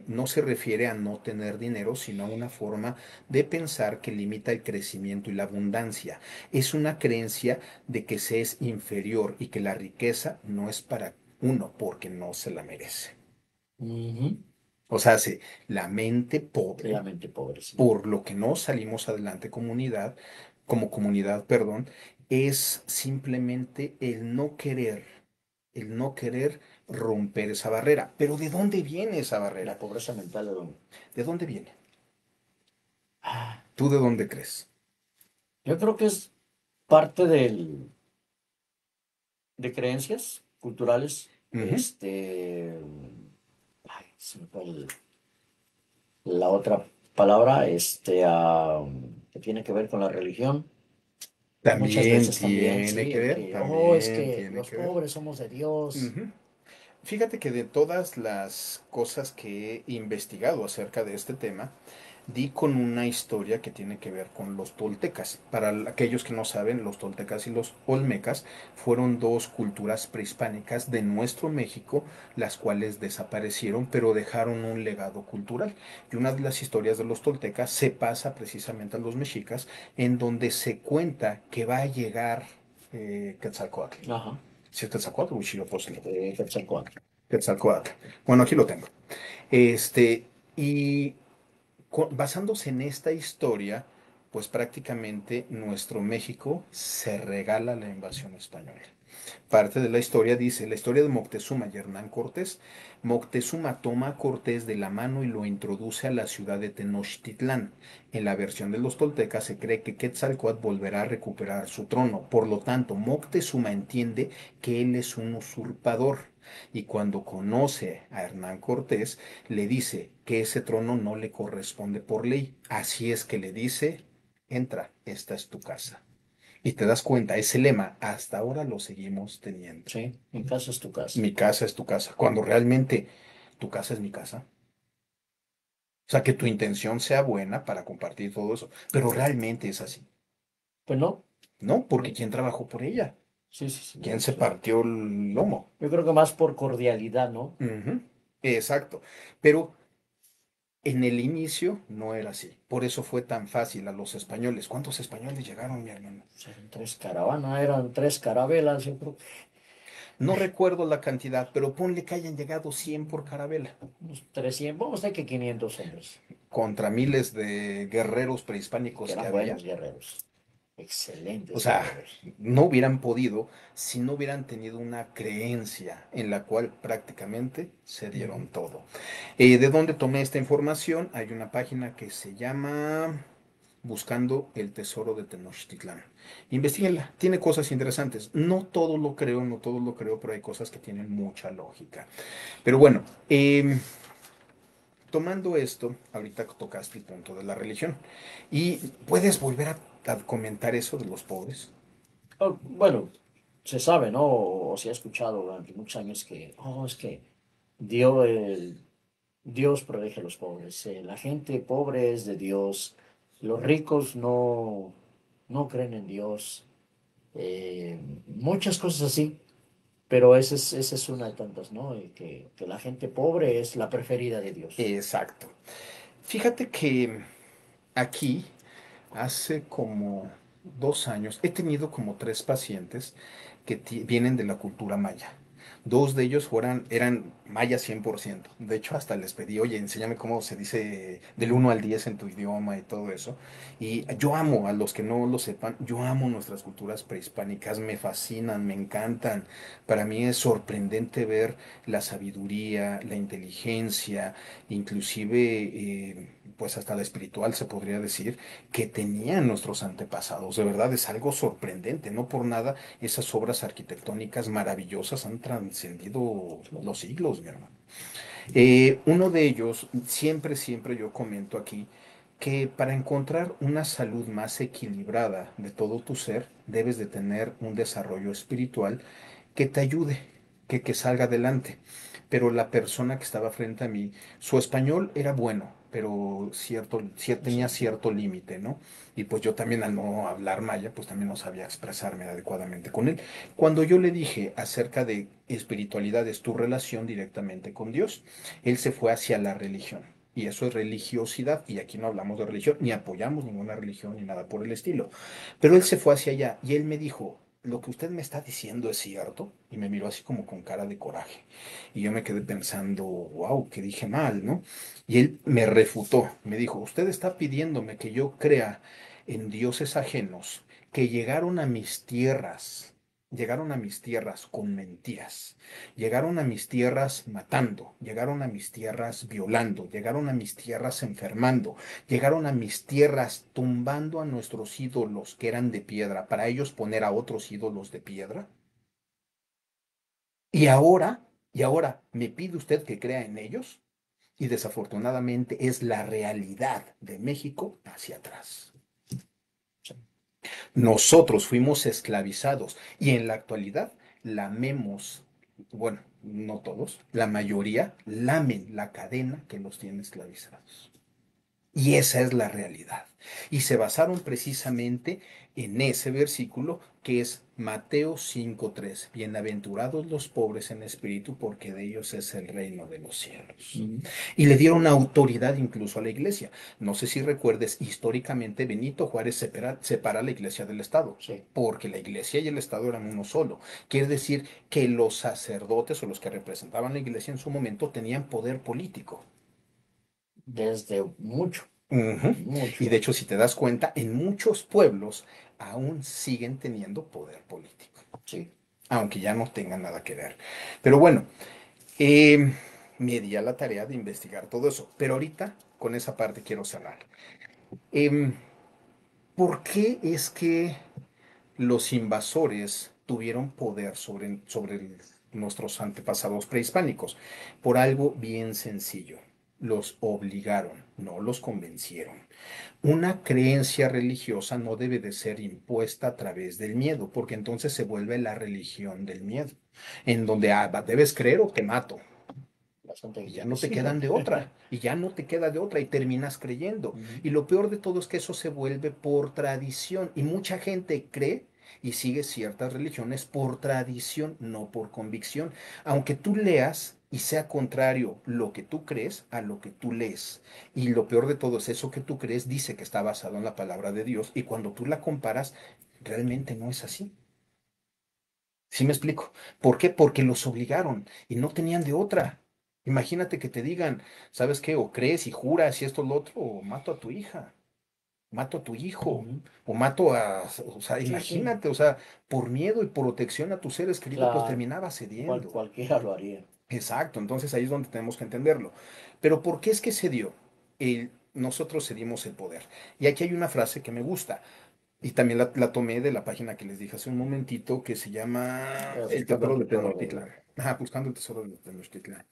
no se refiere a no tener dinero, sino a una forma de pensar que limita el crecimiento y la abundancia. Es una creencia de que se es inferior y que la riqueza no es para uno porque no se la merece. Ujú. O sea, la mente La pobre mente pobre, sí. por lo que no salimos adelante como comunidad, perdón, es simplemente el no querer romper esa barrera. Pero ¿de dónde viene esa La barrera? pobreza mental de don. ¿De dónde viene? Ah, ¿Tú de dónde crees? yo creo que es parte de creencias culturales. Ujú. Ay, se me fue la otra palabra, que tiene que ver con la religión. Muchas También veces también, tiene sí, que el ver, que, oh, es también que tiene los que ver. pobres somos de Dios. Ujú. Fíjate que de todas las cosas que he investigado acerca de este tema, di con una historia que tiene que ver con los toltecas. Para aquellos que no saben, los toltecas y los olmecas fueron dos culturas prehispánicas de nuestro México, las cuales desaparecieron, pero dejaron un legado cultural. Y una de las historias de los toltecas se pasa precisamente a los mexicas, en donde se cuenta que va a llegar Quetzalcóatl. Ajá, ¿Sí es Quetzalcóatl o Huitzilopochtli? Quetzalcóatl. Quetzalcóatl. Bueno, aquí lo tengo. Este, y basándose en esta historia, pues prácticamente nuestro México se regala la invasión española. Parte de la historia dice, la historia de Moctezuma y Hernán Cortés. Moctezuma toma a Cortés de la mano y lo introduce a la ciudad de Tenochtitlán. En la versión de los toltecas se cree que Quetzalcóatl volverá a recuperar su trono. Por lo tanto, Moctezuma entiende que él es un usurpador. Y cuando conoce a Hernán Cortés, le dice que ese trono no le corresponde por ley. Así es que le dice, entra, esta es tu casa. Y te das cuenta, ese lema hasta ahora lo seguimos teniendo. Sí, mi casa es tu casa. Mi casa es tu casa, cuando realmente tu casa es mi casa. O sea, que tu intención sea buena para compartir todo eso, pero realmente es así. Pues no, No, porque ¿quién trabajó por ella? sí, sí, sí, ¿Quién no, se sí. partió el lomo? Yo creo que más por cordialidad, ¿no? Ujú, exacto. Pero en el inicio no era así. Por eso fue tan fácil a los españoles. ¿Cuántos españoles llegaron, mi hermano? Pues eran tres caravanas, eran tres carabelas, yo creo, No recuerdo la cantidad, pero ponle que hayan llegado 100 por carabela, unos 300, vamos a decir que 500 hombres, contra miles de guerreros que prehispánicos que eran había. buenos guerreros, O excelentes sea, guerreros. no hubieran podido si no hubieran tenido una creencia en la cual prácticamente se Ujú. dieron todo. ¿De dónde tomé esta información? Hay una página que se llama Buscando el Tesoro de Tenochtitlán. Investíguenla, tiene cosas interesantes. No todo lo creo, no todo lo creo, pero hay cosas que tienen mucha lógica. Pero bueno, tomando esto, ahorita tocaste el punto de la religión. ¿Y puedes volver a comentar eso de los pobres? Oh, bueno, se sabe, ¿no? O se ha escuchado durante muchos años que, es que Dios, Dios protege a los pobres, la gente pobre es de Dios, los ricos no creen en Dios, muchas cosas así. Pero esa es una de tantas, ¿no? Que la gente pobre es la preferida de Dios. Exacto. Fíjate que aquí, hace como 2 años, he tenido como 3 pacientes que vienen de la cultura maya. Dos de ellos eran mayas 100%. De hecho, hasta les pedí, oye, enséñame cómo se dice del 1 al 10 en tu idioma y todo eso. Y yo amo, a los que no lo sepan, yo amo nuestras culturas prehispánicas, me fascinan, me encantan. Para mí es sorprendente ver la sabiduría, la inteligencia, inclusive, pues hasta la espiritual se podría decir, que tenían nuestros antepasados. De verdad es algo sorprendente, no por nada esas obras arquitectónicas maravillosas han trascendido los siglos, mi hermano. Uno de ellos, siempre yo comento aquí, que para encontrar una salud más equilibrada de todo tu ser, debes de tener un desarrollo espiritual que te ayude, que salga adelante. Pero la persona que estaba frente a mí, su español era bueno, pero tenía Sí. cierto límite, ¿no? Y pues yo también al no hablar maya, pues también no sabía expresarme adecuadamente con él. Cuando yo le dije acerca de espiritualidad, es tu relación directamente con Dios, él se fue hacia la religión. Y eso es religiosidad, y aquí no hablamos de religión, ni apoyamos ninguna religión, ni nada por el estilo. Pero él se fue hacia allá, y él me dijo, lo que usted me está diciendo es cierto, y me miró así como con cara de coraje. Y yo me quedé pensando, wow, que dije mal, ¿no? Y él me refutó, me dijo, usted está pidiéndome que yo crea en dioses ajenos que llegaron a mis tierras con mentiras, llegaron a mis tierras matando, llegaron a mis tierras violando, llegaron a mis tierras enfermando, llegaron a mis tierras tumbando a nuestros ídolos que eran de piedra, para ellos poner a otros ídolos de piedra. Y ahora me pide usted que crea en ellos. Y desafortunadamente es la realidad de México hacia atrás. Nosotros fuimos esclavizados y en la actualidad lamemos bueno, no todos, la mayoría lamen la cadena que los tiene esclavizados. Y esa es la realidad. Y se basaron precisamente en ese versículo que es Mateo 5:3. Bienaventurados los pobres en espíritu, porque de ellos es el reino de los cielos. Y le dieron autoridad incluso a la iglesia. No sé si recuerdes, históricamente Benito Juárez separa la iglesia del Estado, Sí, porque la iglesia y el Estado eran uno solo. Quiere decir que los sacerdotes o los que representaban la iglesia en su momento tenían poder político. desde mucho, Ujú. Y de mucho. hecho, si te das cuenta, en muchos pueblos aún siguen teniendo poder político, Sí. aunque ya no tengan nada que ver. Pero bueno, eh, me di a la tarea de investigar todo eso, pero ahorita con esa parte quiero cerrar. Em, ¿Por qué es que los invasores tuvieron poder sobre nuestros antepasados prehispánicos? Por algo bien sencillo. Los obligaron, no los convencieron. Una creencia religiosa no debe de ser impuesta a través del miedo, porque entonces se vuelve la religión del miedo, en donde debes creer o te mato, Bastante y ya no te difícil. quedan de otra, y ya no te queda de otra, y terminas creyendo. Ujú. Y lo peor de todo es que eso se vuelve por tradición, y mucha gente cree y sigue ciertas religiones por tradición, no por convicción, aunque tú leas y sea contrario lo que tú crees a lo que tú lees. Y lo peor de todo es eso que tú crees dice que está basado en la palabra de Dios, y cuando tú la comparas, realmente no es así. ¿Sí me explico? ¿Por qué? Porque los obligaron y no tenían de otra. Imagínate que te digan, ¿sabes qué? O crees y juras y esto, lo otro, o mato a tu hija, mato a tu hijo, Ujú. o mato a, o sea, Sí, sí, imagínate, o sea, por miedo y por protección a tus seres queridos, pues claro. terminaba cediendo. Cualquiera lo haría. Exacto, entonces ahí es donde tenemos que entenderlo. Pero ¿por qué es que se dio? Nosotros cedimos el poder. Y aquí hay una frase que me gusta. Y también la tomé de la página que les dije hace un momentito, que se llama El Buscando el Tesoro de tesoro Tenochtitlán. de... Ajá, buscando el Tesoro de Tenochtitlán.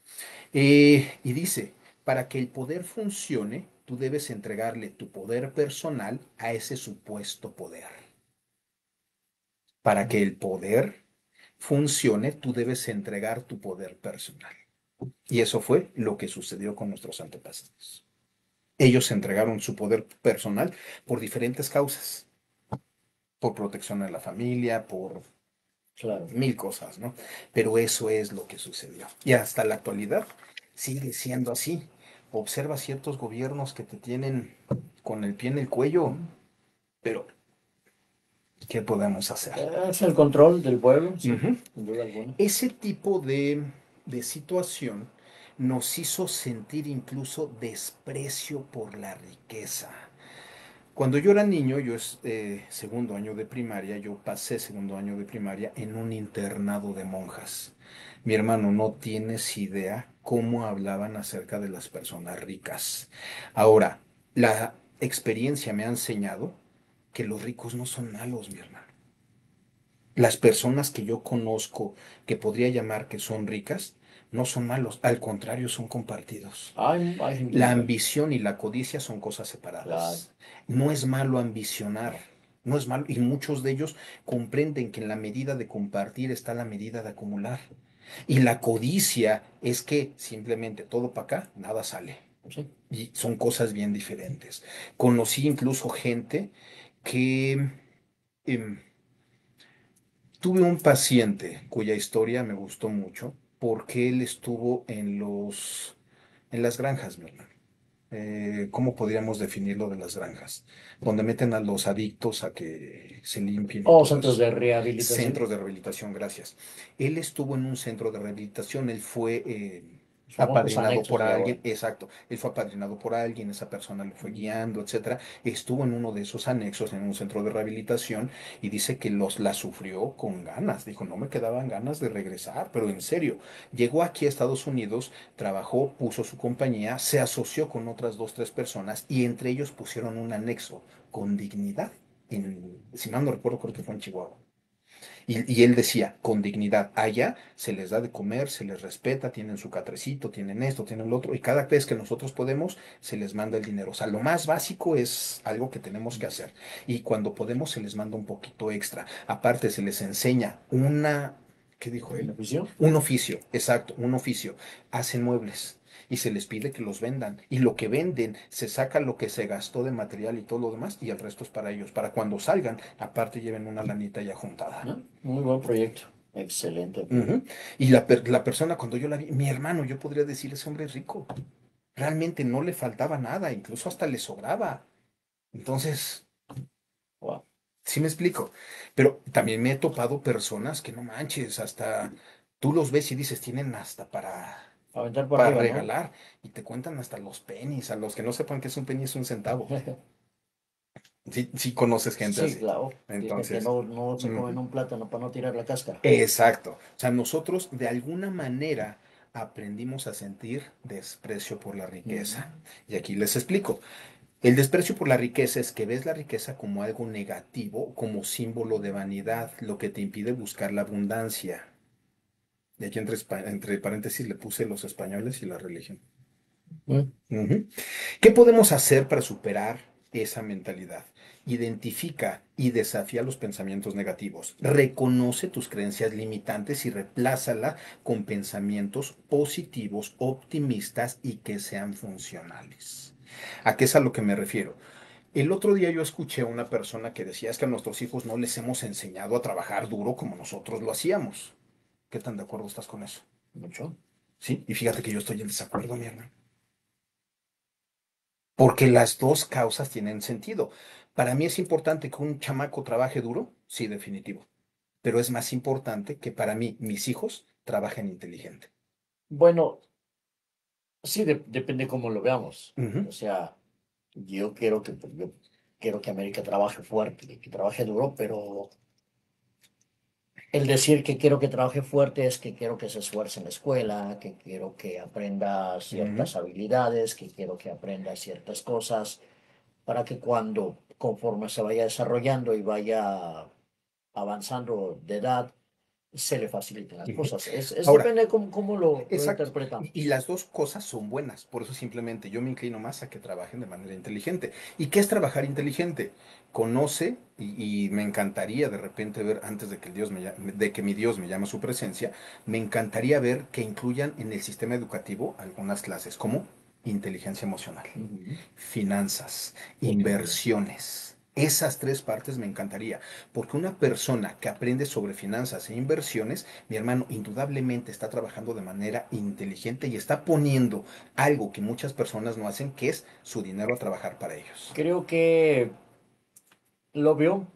Y dice, para que el poder funcione, tú debes entregarle tu poder personal a ese supuesto poder. Para que el poder funcione, tú debes entregar tu poder personal. Y eso fue lo que sucedió con nuestros antepasados. Ellos entregaron su poder personal por diferentes causas, por protección a la familia, por Claro. mil cosas, ¿no? Pero eso es lo que sucedió. Y hasta la actualidad sigue siendo así. Observa ciertos gobiernos que te tienen con el pie en el cuello, Ujú. pero ¿qué podemos hacer? Es el control del pueblo, sí, Ujú. sin duda alguna. Ese tipo de situación nos hizo sentir incluso desprecio por la riqueza. Cuando yo era niño, yo segundo año de primaria, yo pasé segundo año de primaria en un internado de monjas. Mi hermano, no tienes idea cómo hablaban acerca de las personas ricas. Ahora, la experiencia me ha enseñado que los ricos no son malos, mi hermano. Las personas que yo conozco que podría llamar que son ricas, no son malos, al contrario, son compartidos. Hay La gente, ambición y la codicia son cosas claro, separadas. No es malo ambicionar, no es malo, y muchos de ellos comprenden que en la medida de compartir está la medida de acumular. Y la codicia es que simplemente todo para acá, nada sale. sí. Y son cosas bien diferentes. Conocí incluso gente que em, tuve un paciente cuya historia me gustó mucho porque él estuvo en las granjas, mi hermano. ¿Cómo podríamos definir lo de las granjas? Donde meten a los adictos a que se limpien y O todo centros eso. de rehabilitación, Centros de rehabilitación, gracias. Él estuvo en un centro de rehabilitación, él fue los famosos apadrinado anexos por de ahora. alguien, exacto, él fue apadrinado por alguien, esa persona lo fue guiando, etcétera. Estuvo en uno de esos anexos, en un centro de rehabilitación, y dice que la sufrió con ganas. Dijo, no me quedaban ganas de regresar, pero en serio, llegó aquí a Estados Unidos, trabajó, puso su compañía, se asoció con otras dos, tres personas y entre ellos pusieron un anexo con dignidad. Si mal no recuerdo, creo que fue en Chihuahua. Y él decía, con dignidad, allá se les da de comer, se les respeta, tienen su catrecito, tienen esto, tienen lo otro, y cada vez que nosotros podemos, se les manda el dinero. O sea, lo más básico es algo que tenemos que hacer. Y cuando podemos, se les manda un poquito extra. Aparte, se les enseña una ¿Qué dijo ¿Un él? oficio? Un oficio, exacto, un oficio. Hacen muebles y se les pide que los vendan. Y lo que venden, se saca lo que se gastó de material y todo lo demás y el resto es para ellos. Para cuando salgan, aparte lleven una lanita ya juntada. ¿No? Muy buen proyecto. Excelente Ujú. proyecto. Y la persona, cuando yo la vi, mi hermano, yo podría decir, ese hombre es rico. Realmente no le faltaba nada, incluso hasta le sobraba. Entonces, Wow. sí me explico. Pero también me he topado personas que no manches, hasta tú los ves y dices, tienen hasta Aventar para para arriba, ¿no? regalar y te cuentan hasta los pennies. A los que no sepan que es un penny es un centavo. Sí, sí conoces gente Sí, así. claro. Dicen que Entonces, no se comen ujú. un plátano para no tirar la cáscara. Exacto. O sea, nosotros de alguna manera aprendimos a sentir desprecio por la Ujú. riqueza. Y aquí les explico. El desprecio por la riqueza es que ves la riqueza como algo negativo, como símbolo de vanidad, lo que te impide buscar la abundancia. Y aquí entre paréntesis le puse los españoles y la religión. Mm. Ujú. ¿Qué podemos hacer para superar esa mentalidad? Identifica y desafía los pensamientos negativos. Reconoce tus creencias limitantes y replázala con pensamientos positivos, optimistas y que sean funcionales. ¿A qué es a lo que me refiero? El otro día yo escuché a una persona que decía es que a nuestros hijos no les hemos enseñado a trabajar duro como nosotros lo hacíamos. ¿Qué tan de acuerdo estás con eso? Mucho. Sí, y fíjate que yo estoy en desacuerdo, mi hermano. Porque las dos causas tienen sentido. Para mí es importante que un chamaco trabaje duro, sí, definitivo. Pero es más importante que para mí mis hijos trabajen inteligente. Bueno, sí, depende cómo lo veamos. Ujú. O sea, yo quiero que América trabaje fuerte, que trabaje duro, pero el decir que quiero que trabaje fuerte es que quiero que se esfuerce en la escuela, que quiero que aprenda Ujú. ciertas habilidades, que quiero que aprenda ciertas cosas, para que cuando, conforme se vaya desarrollando y vaya avanzando de edad, se le faciliten las Ujú. cosas. Es Ahora, depende de cómo lo exacto. Y interpretamos. las dos cosas son buenas. Por eso simplemente yo me inclino más a que trabajen de manera inteligente. ¿Y qué es trabajar inteligente? Conoce, y me encantaría de repente ver, antes de que, de que mi Dios me llame a su presencia, me encantaría ver que incluyan en el sistema educativo algunas clases como inteligencia emocional, Ujú. finanzas, Definitivamente. inversiones. Esas tres partes me encantaría, porque una persona que aprende sobre finanzas e inversiones, mi hermano, indudablemente está trabajando de manera inteligente y está poniendo algo que muchas personas no hacen, que es su dinero a trabajar para ellos. Creo que lo veo un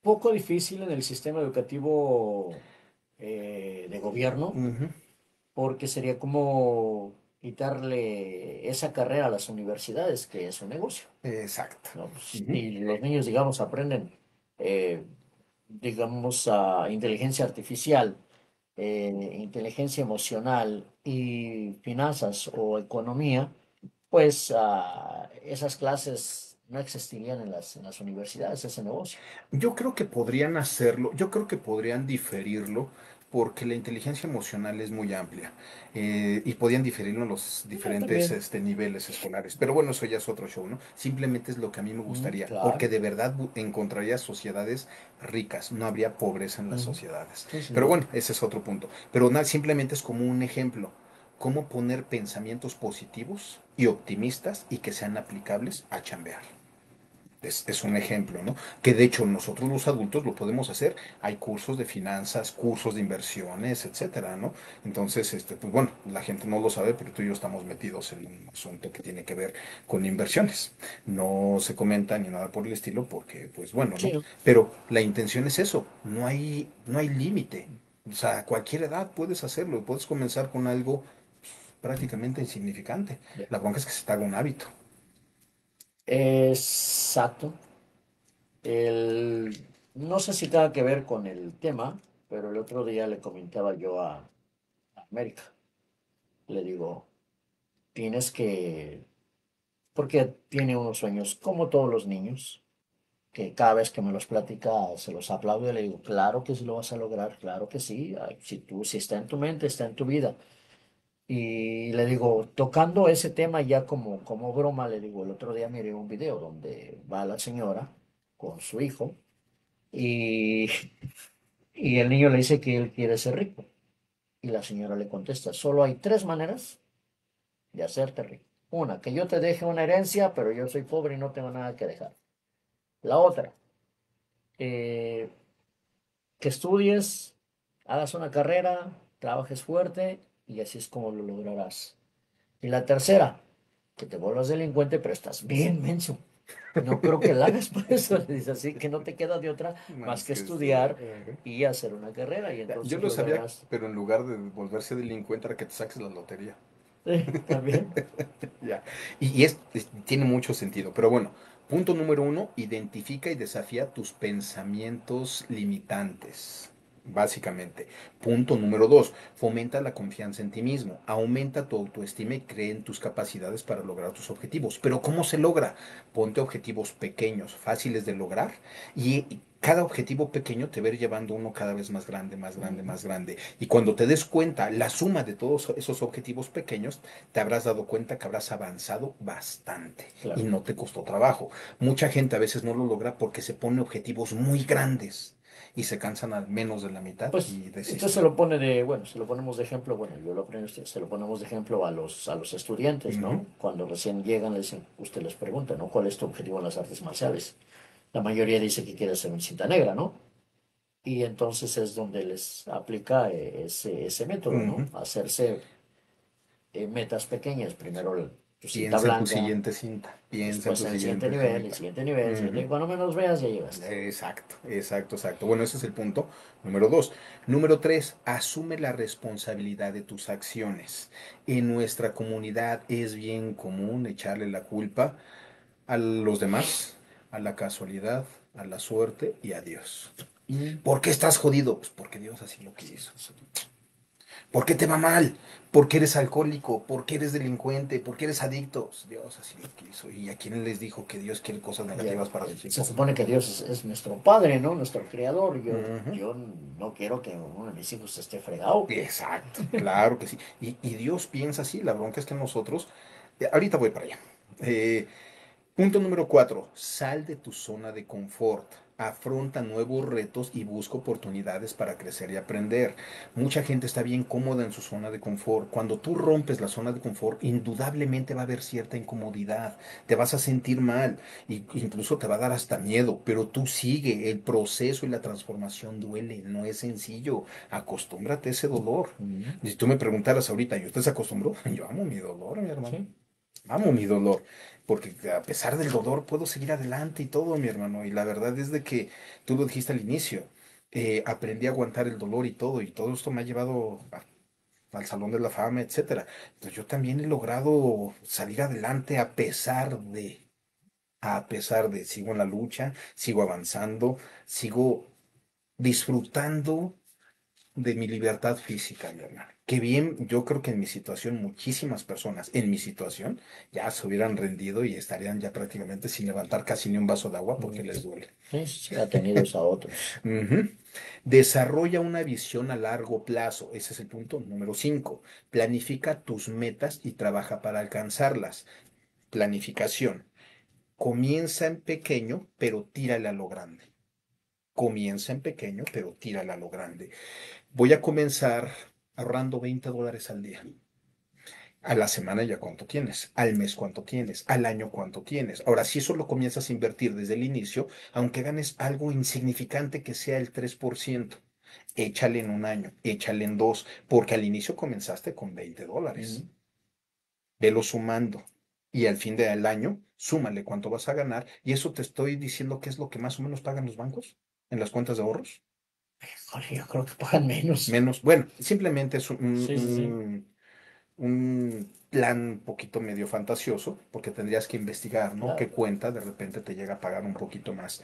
poco difícil en el sistema educativo de gobierno, Ujú. porque sería como quitarle esa carrera a las universidades, que es un negocio, Exacto. ¿no? Pues, Ujú. si los niños, digamos, aprenden, eh, digamos, inteligencia artificial, inteligencia emocional y finanzas o economía, pues esas clases no existirían en en las universidades, ese negocio. Yo creo que podrían hacerlo, yo creo que podrían diferirlo porque la inteligencia emocional es muy amplia y podían diferirlo en los diferentes También. niveles escolares. Pero bueno, eso ya es otro show, ¿no? Simplemente es lo que a mí me Mm, gustaría, porque claro. de verdad encontraría sociedades ricas, no habría pobreza en las Ujú. sociedades. Sí, sin Pero duda. bueno, ese es otro punto. Pero simplemente es como un ejemplo, cómo poner pensamientos positivos y optimistas y que sean aplicables a chambear. Es un ejemplo, ¿no? Que de hecho nosotros los adultos lo podemos hacer. Hay cursos de finanzas, cursos de inversiones, etcétera, ¿no? Entonces, pues bueno, la gente no lo sabe, pero tú y yo estamos metidos en un asunto que tiene que ver con inversiones. No se comenta ni nada por el estilo porque, pues bueno, ¿no? Sí. Pero la intención es eso, no hay límite. O sea, a cualquier edad puedes hacerlo, puedes comenzar con algo prácticamente insignificante. La bronca es que se te haga un hábito. Exacto. No sé si tenga que ver con el tema, pero el otro día le comentaba yo a América. Le digo, tienes que, porque tiene unos sueños como todos los niños, que cada vez que me los platica se los aplaudo y le digo, claro que sí lo vas a lograr, claro que sí, ay, si está en tu mente, está en tu vida. Y le digo, tocando ese tema ya como broma, le digo, el otro día miré un video donde va la señora con su hijo y Y el niño le dice que él quiere ser rico. Y la señora le contesta, solo hay tres maneras de hacerte rico. Una, que yo te deje una herencia, pero yo soy pobre y no tengo nada que dejar. La otra, eh, que estudies, hagas una carrera, trabajes fuerte y así es como lo lograrás. Y la tercera, que te vuelvas delincuente, pero estás bien menso. No creo que la hagas por eso. Le dice así que no te queda de otra más Más que que estudiar. estudiar y hacer una carrera y Ya, yo entonces lo sabía, lograrás. pero en lugar de volverse delincuente era que te saques la lotería. También. Ya. Y tiene mucho sentido. Pero bueno, punto número uno, identifica y desafía tus pensamientos limitantes. Básicamente. Punto número dos, fomenta la confianza en ti mismo. Aumenta tu autoestima y cree en tus capacidades para lograr tus objetivos. Pero ¿cómo se logra? Ponte objetivos pequeños, fáciles de lograr y cada objetivo pequeño te va a ir llevando uno cada vez más grande, más grande, Ujú. más grande. Y cuando te des cuenta, la suma de todos esos objetivos pequeños, te habrás dado cuenta que habrás avanzado bastante y Claro. no te costó trabajo. Mucha gente a veces no lo logra porque se pone objetivos muy grandes y se cansan al menos de la mitad Pues y usted se desisten. lo pone de, bueno, se lo ponemos de ejemplo, bueno, yo lo aprendí usted, se lo ponemos de ejemplo a los estudiantes, Ujú. ¿no? Cuando recién llegan, les, usted les pregunta, ¿no? ¿Cuál es tu objetivo en las artes marciales? La mayoría dice que quiere ser un cinta negra, ¿no? Y entonces es donde les aplica ese método, ¿no? Ujú. Hacerse metas pequeñas, primero tu cinta Piensa en tu blanca, siguiente cinta, piensa en después tu en el siguiente siguiente nivel, el cinta. siguiente nivel, el siguiente, y Ujú. cuando menos veas ya llegaste. Exacto, exacto, exacto. Bueno, ese es el punto número dos. Número tres, asume la responsabilidad de tus acciones. En nuestra comunidad es bien común echarle la culpa a los demás, a la casualidad, a la suerte y a Dios. Mm. ¿Por qué estás jodido? Pues porque Dios así lo quiso. ¿Por qué te va mal? ¿Por qué eres alcohólico? ¿Por qué eres delincuente? ¿Por qué eres adicto? Pues Dios así lo quiso. ¿Y a quién les dijo que Dios quiere cosas Ya, negativas para sus se hijos? supone que Dios es nuestro Padre, ¿no? Nuestro Creador. Ujú. Yo no quiero que uno de mis hijos esté fregado. Exacto, claro que sí. Y Dios piensa así, la bronca es que nosotros, ahorita voy para allá. Eh, Punto número cuatro, sal de tu zona de confort, afronta nuevos retos y busca oportunidades para crecer y aprender. Mucha gente está bien cómoda en su zona de confort. Cuando tú rompes la zona de confort, indudablemente va a haber cierta incomodidad, te vas a sentir mal, e incluso te va a dar hasta miedo, pero tú sigue, el proceso y la transformación duele, no es sencillo. Acostúmbrate a ese dolor. Mm. Y si tú me preguntaras ahorita, ¿y usted se acostumbró? Yo amo mi dolor, mi hermano. Sí. Amo mi dolor, porque a pesar del dolor puedo seguir adelante y todo, mi hermano. Y la verdad es de que tú lo dijiste al inicio, aprendí a aguantar el dolor y todo esto me ha llevado al Salón de la Fama, etcétera. Entonces yo también he logrado salir adelante a pesar de, sigo en la lucha, sigo avanzando, sigo disfrutando de mi libertad física, mi hermano. Que bien, yo creo que en mi situación, muchísimas personas en mi situación ya se hubieran rendido y estarían ya prácticamente sin levantar casi ni un vaso de agua porque Mm. les duele. Sí, sí, atenidos a otros. Ujú. Desarrolla una visión a largo plazo. Ese es el punto número 5. Planifica tus metas y trabaja para alcanzarlas. Planificación. Comienza en pequeño, pero tírale a lo grande. Comienza en pequeño, pero tírale a lo grande. Voy a comenzar ahorrando $20 al día. A la semana ya cuánto tienes, al mes cuánto tienes, al año cuánto tienes. Ahora, si eso lo comienzas a invertir desde el inicio, aunque ganes algo insignificante que sea el 3%, échale en un año, échale en dos, porque al inicio comenzaste con $20. Mm. Velo sumando y al fin del año, súmale cuánto vas a ganar y eso te estoy diciendo que es lo que más o menos pagan los bancos en las cuentas de ahorros. Joder, yo creo que pagan menos. Menos, bueno, simplemente es Sí, sí, sí. un plan un poquito medio fantasioso, porque tendrías que investigar, ¿no? ¿Qué Claro. cuenta de repente te llega a pagar un poquito más?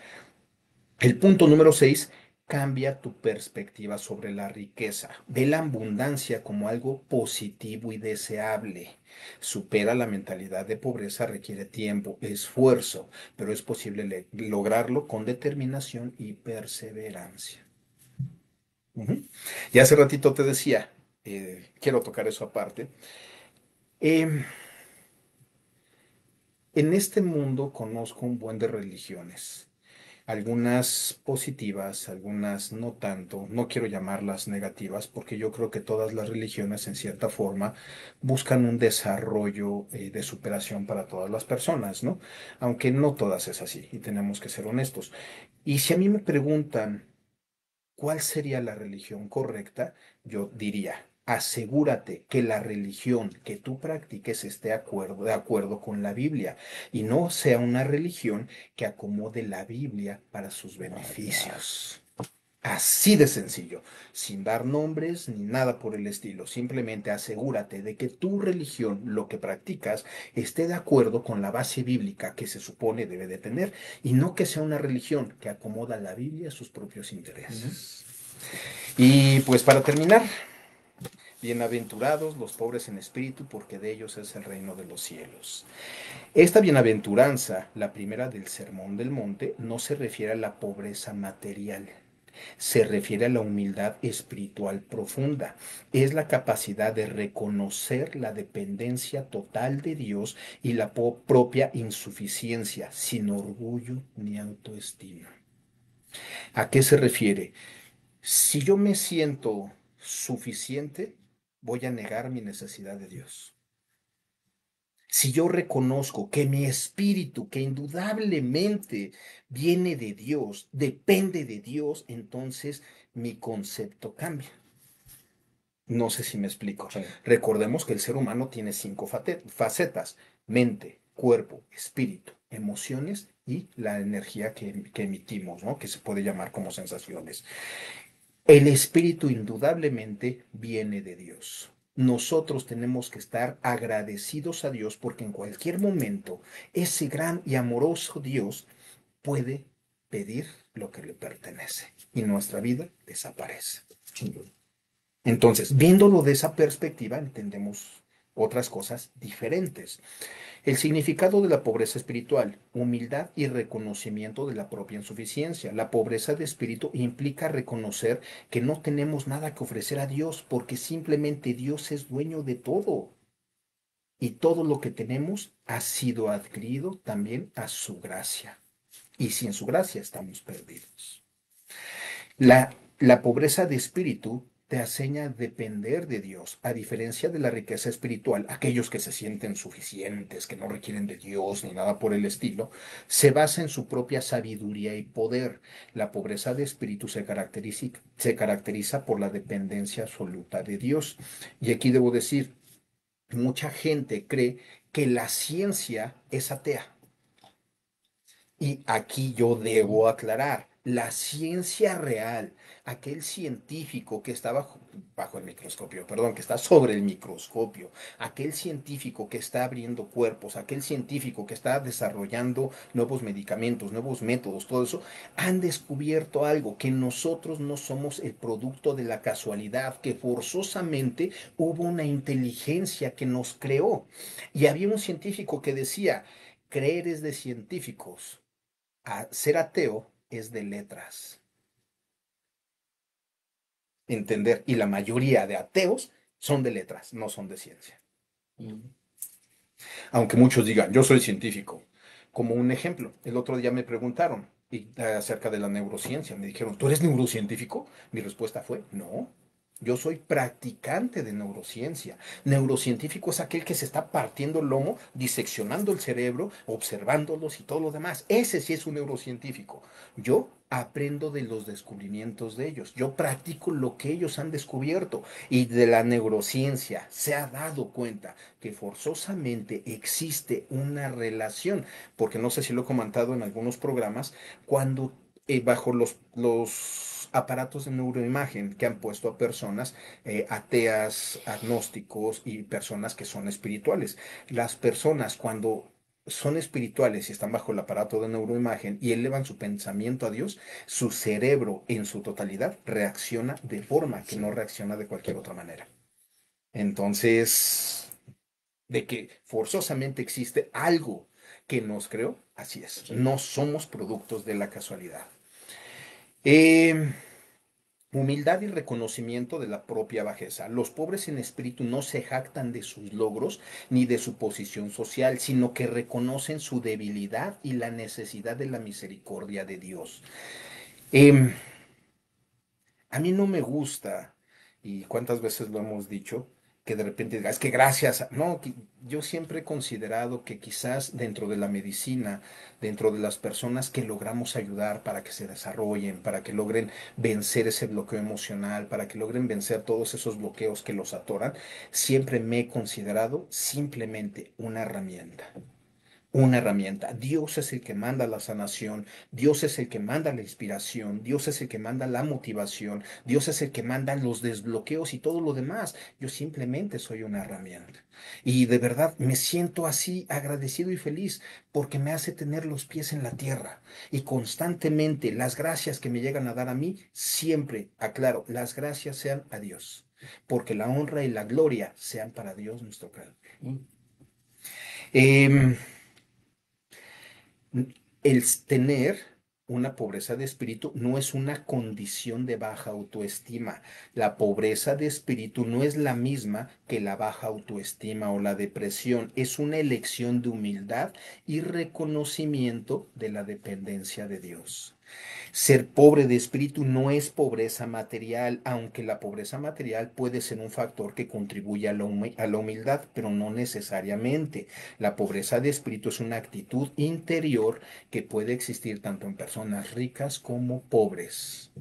El punto número 6, cambia tu perspectiva sobre la riqueza. Ve la abundancia como algo positivo y deseable. Supera la mentalidad de pobreza, requiere tiempo, esfuerzo, pero es posible lograrlo con determinación y perseverancia. Ujú. Y hace ratito te decía, quiero tocar eso aparte. em, En este mundo conozco un buen de religiones. algunas positivas, algunas no tanto. No quiero llamarlas negativas porque yo creo que todas las religiones en cierta forma buscan un desarrollo de superación para todas las personas, ¿no? Aunque no todas es así y tenemos que ser honestos. Y si a mí me preguntan cuál sería la religión correcta, yo diría, asegúrate que la religión que tú practiques esté de acuerdo con la Biblia y no sea una religión que acomode la Biblia para sus beneficios. Así de sencillo, sin dar nombres ni nada por el estilo. Simplemente asegúrate de que tu religión, lo que practicas, esté de acuerdo con la base bíblica que se supone debe de tener y no que sea una religión que acomoda la Biblia a sus propios intereses. Y pues para terminar, bienaventurados los pobres en espíritu, porque de ellos es el reino de los cielos. Esta bienaventuranza, la primera del Sermón del Monte, no se refiere a la pobreza material, se refiere a la humildad espiritual profunda. Es la capacidad de reconocer la dependencia total de Dios y la propia insuficiencia, sin orgullo ni autoestima. ¿A qué se refiere? Si yo me siento suficiente, voy a negar mi necesidad de Dios. Si yo reconozco que mi espíritu, que indudablemente viene de Dios, depende de Dios, entonces mi concepto cambia. No sé si me explico. Sí. Recordemos que el ser humano tiene 5 facetas: mente, cuerpo, espíritu, emociones y la energía que emitimos, ¿no? Que se puede llamar como sensaciones. El espíritu indudablemente viene de Dios. Nosotros tenemos que estar agradecidos a Dios porque en cualquier momento ese gran y amoroso Dios puede pedir lo que le pertenece y nuestra vida desaparece. Entonces, viéndolo de esa perspectiva, entendemos otras cosas diferentes. El significado de la pobreza espiritual: humildad y reconocimiento de la propia insuficiencia. La pobreza de espíritu implica reconocer que no tenemos nada que ofrecer a Dios porque simplemente Dios es dueño de todo. Y todo lo que tenemos ha sido adquirido también a su gracia. Y sin su gracia estamos perdidos. La pobreza de espíritu te enseña a depender de Dios, a diferencia de la riqueza espiritual. Aquellos que se sienten suficientes, que no requieren de Dios ni nada por el estilo, se basa en su propia sabiduría y poder. La pobreza de espíritu se caracteriza por la dependencia absoluta de Dios. Y aquí debo decir, mucha gente cree que la ciencia es atea. Y aquí yo debo aclarar, la ciencia real, aquel científico que está bajo el microscopio, perdón, que está sobre el microscopio, aquel científico que está abriendo cuerpos, aquel científico que está desarrollando nuevos medicamentos, nuevos métodos, todo eso, han descubierto algo: que nosotros no somos el producto de la casualidad, que forzosamente hubo una inteligencia que nos creó. Y había un científico que decía, creer es de científicos, ser ateo es de letras. Entender. Y la mayoría de ateos son de letras, no son de ciencia. Aunque muchos digan, yo soy científico. Como un ejemplo, el otro día me preguntaron acerca de la neurociencia. Me dijeron, ¿tú eres neurocientífico? Mi respuesta fue, no. Yo soy practicante de neurociencia. Neurocientífico es aquel que se está partiendo el lomo, diseccionando el cerebro, observándolos y todo lo demás. Ese sí es un neurocientífico. Yo aprendo de los descubrimientos de ellos. Yo practico lo que ellos han descubierto. Y de la neurociencia se ha dado cuenta que forzosamente existe una relación, porque no sé si lo he comentado en algunos programas, cuando bajo los aparatos de neuroimagen que han puesto a personas ateas, agnósticos y personas que son espirituales. Las personas cuando son espirituales y están bajo el aparato de neuroimagen y elevan su pensamiento a Dios, su cerebro en su totalidad reacciona de forma que no reacciona de cualquier otra manera. Entonces, de que forzosamente existe algo que nos creó, así es. No somos productos de la casualidad. Eh, Humildad y reconocimiento de la propia bajeza. Los pobres en espíritu no se jactan de sus logros ni de su posición social, sino que reconocen su debilidad y la necesidad de la misericordia de Dios. Em, a mí no me gusta, y cuántas veces lo hemos dicho, que de repente diga, es que gracias, no, yo siempre he considerado que quizás dentro de la medicina, dentro de las personas que logramos ayudar para que se desarrollen, para que logren vencer ese bloqueo emocional, para que logren vencer todos esos bloqueos que los atoran, siempre me he considerado simplemente una herramienta. Dios es el que manda la sanación, Dios es el que manda la inspiración, Dios es el que manda la motivación, Dios es el que manda los desbloqueos y todo lo demás. Yo simplemente soy una herramienta. Y de verdad me siento así agradecido y feliz porque me hace tener los pies en la tierra y constantemente las gracias que me llegan a dar a mí, siempre, aclaro, las gracias sean a Dios, porque la honra y la gloria sean para Dios nuestro Creador. Em, El tener una pobreza de espíritu no es una condición de baja autoestima. La pobreza de espíritu no es la misma que la baja autoestima o la depresión. Es una elección de humildad y reconocimiento de la dependencia de Dios. Ser pobre de espíritu no es pobreza material, aunque la pobreza material puede ser un factor que contribuye a la humildad, pero no necesariamente. La pobreza de espíritu es una actitud interior que puede existir tanto en personas ricas como pobres.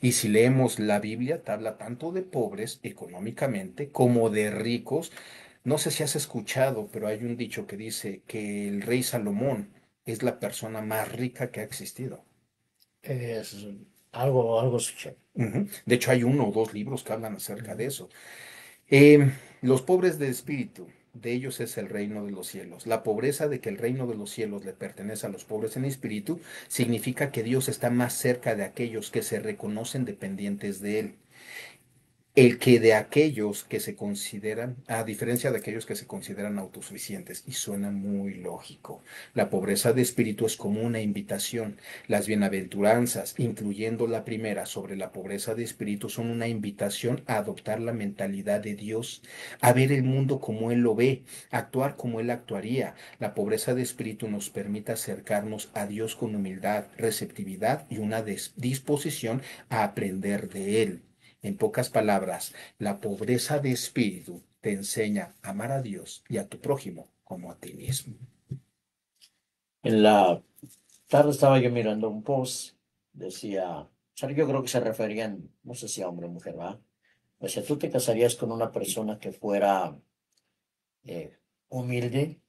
Y si leemos la Biblia, te habla tanto de pobres económicamente como de ricos. No sé si has escuchado, pero hay un dicho que dice que el rey Salomón es la persona más rica que ha existido. Es algo escuché. Ujú. De hecho, hay uno o dos libros que hablan acerca de Ujú. eso. Los pobres de espíritu, de ellos es el reino de los cielos. La pobreza de que el reino de los cielos le pertenece a los pobres en espíritu significa que Dios está más cerca de aquellos que se reconocen dependientes de Él. El que de aquellos que se consideran, a diferencia de aquellos que se consideran autosuficientes, y suena muy lógico. La pobreza de espíritu es como una invitación. Las bienaventuranzas, incluyendo la primera sobre la pobreza de espíritu, son una invitación a adoptar la mentalidad de Dios, a ver el mundo como Él lo ve, a actuar como Él actuaría. La pobreza de espíritu nos permite acercarnos a Dios con humildad, receptividad y una disposición a aprender de Él. En pocas palabras, la pobreza de espíritu te enseña a amar a Dios y a tu prójimo como a ti mismo. En la tarde estaba yo mirando un post, decía, o sea, yo creo que se referían, no sé si a hombre o mujer, ¿va? O sea, ¿tú te casarías con una persona que fuera humilde,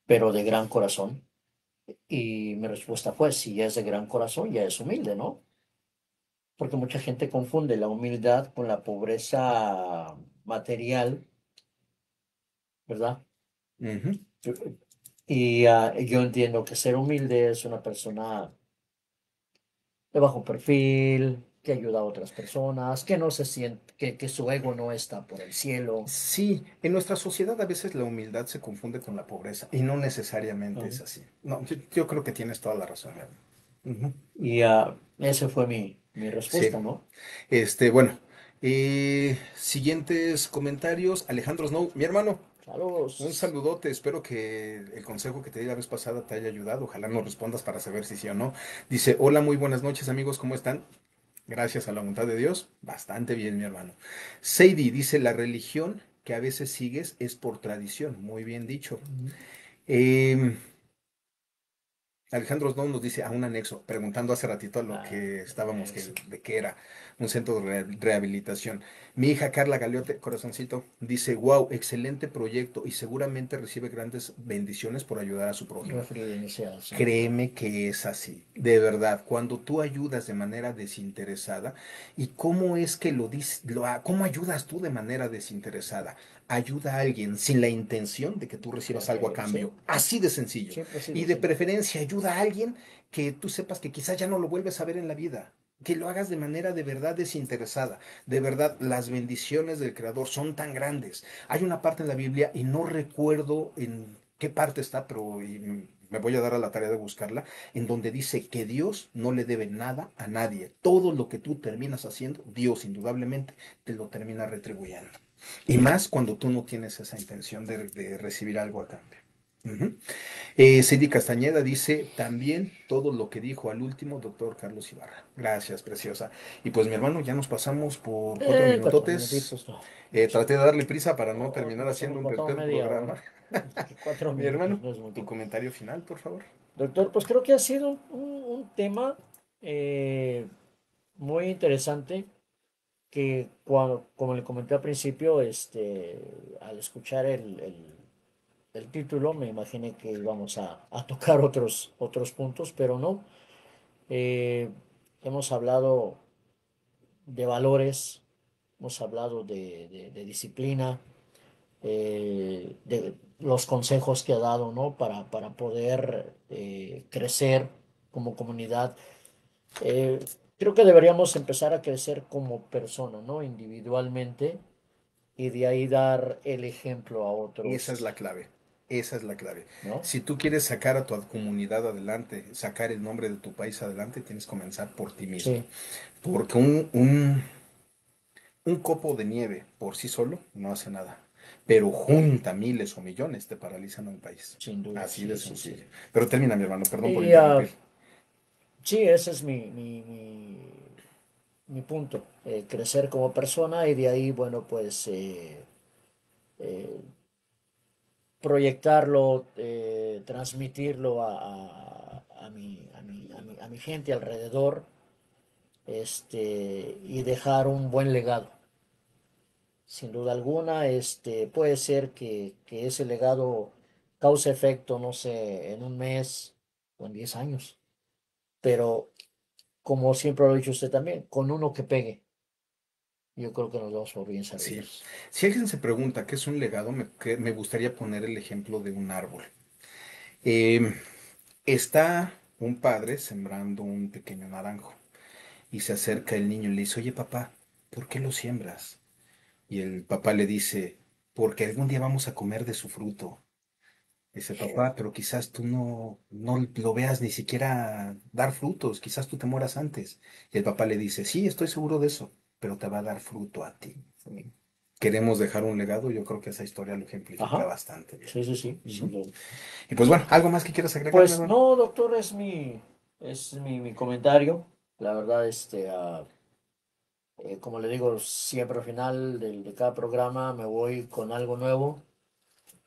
pero de gran corazón? Y mi respuesta fue, si es de gran corazón, ya es humilde, ¿no? Porque mucha gente confunde la humildad con la pobreza material, ¿verdad? Ujú. Y yo entiendo que ser humilde es una persona de bajo perfil, que ayuda a otras personas, que no se siente, que su ego no está por el cielo. Sí, en nuestra sociedad a veces la humildad se confunde con la pobreza y no necesariamente es ¿No? así. No, yo creo que tienes toda la razón. Ujú. Y esa fue mi Sí, respuesta, ¿no? bueno, siguientes comentarios. Alejandro Snow, mi hermano. Un Saludos. saludote, espero que el consejo que te di la vez pasada te haya ayudado. Ojalá nos respondas para saber si sí o no. Dice, hola, muy buenas noches amigos, ¿cómo están? Gracias a la voluntad de Dios, bastante bien, mi hermano. Sadie dice, la religión que a veces sigues es por tradición, muy bien dicho. Ujú. Em, Alejandro Snow nos dice a un anexo, preguntando hace ratito a lo Ah, que estábamos, eso. de qué era un centro de rehabilitación. Mi hija Carla Galiote, corazoncito, dice, wow, excelente proyecto y seguramente recibe grandes bendiciones por ayudar a su prójimo. Referido inicial, sí. Créeme que es así, de verdad, cuando tú ayudas de manera desinteresada, ¿y cómo es que lo dices, cómo ayudas tú de manera desinteresada? Ayuda a alguien sin la intención de que tú recibas algo a Sí, cambio, así de sencillo. siempre ha sido Y de así. preferencia ayuda a alguien que tú sepas que quizás ya no lo vuelves a ver en la vida. Que lo hagas de manera de verdad desinteresada. De verdad, las bendiciones del Creador son tan grandes. Hay una parte en la Biblia y no recuerdo en qué parte está, pero me voy a dar a la tarea de buscarla, en donde dice que Dios no le debe nada a nadie. Todo lo que tú terminas haciendo, Dios indudablemente te lo termina retribuyendo. Y más cuando tú no tienes esa intención de recibir algo a cambio. Ujú. Cindy Castañeda dice también todo lo que dijo al último doctor Carlos Ibarra. Gracias, preciosa. Y pues mi hermano, ya nos pasamos por 4 4 minutotes. minutitos, no. Traté de darle prisa para no No, terminar nos haciendo hemos un pasado tercer media programa. hora. Que 4 minutos Mi hermano, no es mucho. tu comentario final, por favor. Doctor, pues creo que ha sido un tema muy interesante que como le comenté al principio, al escuchar el título me imaginé que íbamos a tocar otros puntos, pero no. Eh, hemos hablado de valores, hemos hablado de disciplina, de los consejos que ha dado, ¿no? Para poder crecer como comunidad. Eh, creo que deberíamos empezar a crecer como persona, ¿no? Individualmente y de ahí dar el ejemplo a Esa es otros, la clave. Esa es la clave. ¿no? Si tú quieres sacar a tu comunidad adelante, sacar el nombre de tu país adelante, tienes que comenzar por ti mismo. Sí, Porque un copo de nieve por sí solo no hace nada. Pero junta miles o millones te paralizan a un país. sin duda, Así de sí, sí, sí. sencillo. Pero termina, mi hermano, perdón por Y interrumpir. sí, ese es mi punto, crecer como persona y de ahí, bueno, pues eh, proyectarlo, transmitirlo a mi gente alrededor, y dejar un buen legado. Sin duda alguna, puede ser que ese legado cause efecto, no sé, en un mes o en 10 años, pero como siempre lo ha dicho usted también, con uno que pegue, yo creo que nos vamos por bien Sí. servidos. Si alguien se pregunta qué es un legado, me gustaría poner el ejemplo de un árbol. Eh, Está un padre sembrando un pequeño naranjo y se acerca el niño y le dice, oye papá, ¿por qué lo siembras? Y el papá le dice, porque algún día vamos a comer de su fruto. Dice, papá, pero quizás tú no lo veas ni siquiera dar frutos, quizás tú te mueras antes. Y el papá le dice, sí, estoy seguro de eso, pero te va a dar fruto a ti. Sí. Queremos dejar un legado, yo creo que esa historia lo ejemplifica Ajá, bastante bien. sí, sí, sí, sin Ujú. duda. Y pues bueno, ¿algo más que quieras agregarme, Pues hermano? no, doctor, es mi comentario. La verdad, como le digo, siempre al final de cada programa me voy con algo nuevo.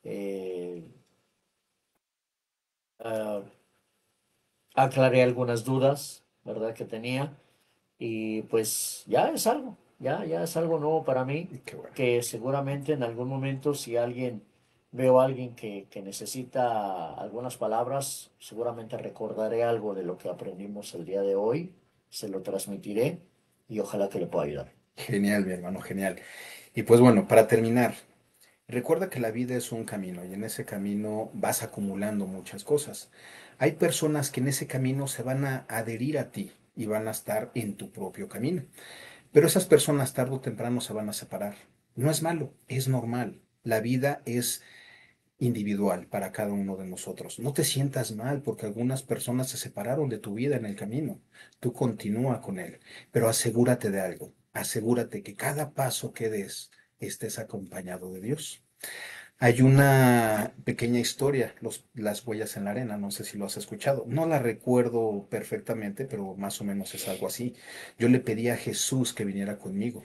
Eh, ah, aclaré algunas dudas, ¿verdad? Que tenía. Y pues ya es algo nuevo para mí, Y qué bueno. que seguramente en algún momento si veo a alguien que necesita algunas palabras, seguramente recordaré algo de lo que aprendimos el día de hoy, se lo transmitiré y ojalá que le pueda ayudar. Genial, mi hermano, genial. Y pues bueno, para terminar, recuerda que la vida es un camino y en ese camino vas acumulando muchas cosas. Hay personas que en ese camino se van a adherir a ti y van a estar en tu propio camino. Pero esas personas tarde o temprano se van a separar. No es malo, es normal. La vida es individual para cada uno de nosotros. No te sientas mal porque algunas personas se separaron de tu vida en el camino. Tú continúa con él, pero asegúrate de algo. Asegúrate que cada paso que des estés acompañado de Dios. Hay una pequeña historia, las huellas en la arena, no sé si lo has escuchado. No la recuerdo perfectamente, pero más o menos es algo así. Yo le pedí a Jesús que viniera conmigo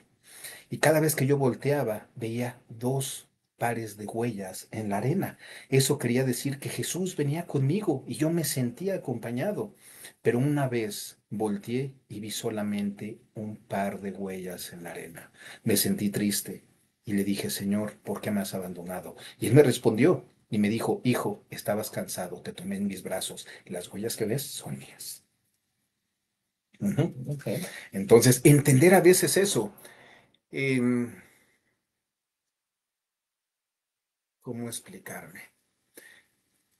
y cada vez que yo volteaba veía dos pares de huellas en la arena. Eso quería decir que Jesús venía conmigo y yo me sentía acompañado. Pero una vez volteé y vi solamente un par de huellas en la arena. Me sentí triste y le dije, Señor, ¿por qué me has abandonado? Y él me respondió y me dijo, hijo, estabas cansado, te tomé en mis brazos y las huellas que ves son mías. Ujú. Ok. Entonces, entender a veces eso. em, ¿Cómo explicarme?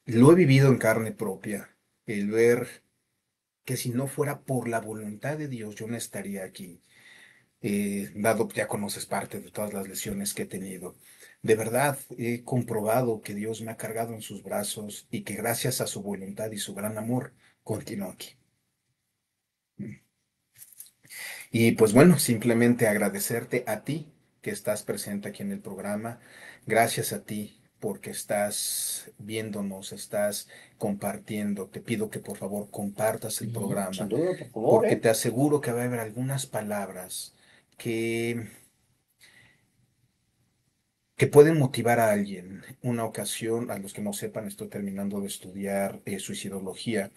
Lo he vivido en carne propia, el ver que si no fuera por la voluntad de Dios, yo no estaría aquí. dado que ya conoces parte de todas las lesiones que he tenido. De verdad, he comprobado que Dios me ha cargado en sus brazos y que gracias a su voluntad y su gran amor, continúo aquí. Y pues bueno, simplemente agradecerte a ti que estás presente aquí en el programa. Gracias a ti porque estás viéndonos, estás compartiendo. Te pido que por favor compartas el Sin programa duda, por favor, porque ¿eh? te aseguro que va a haber algunas palabras que, que pueden motivar a alguien. Una ocasión, a los que no sepan, estoy terminando de estudiar suicidología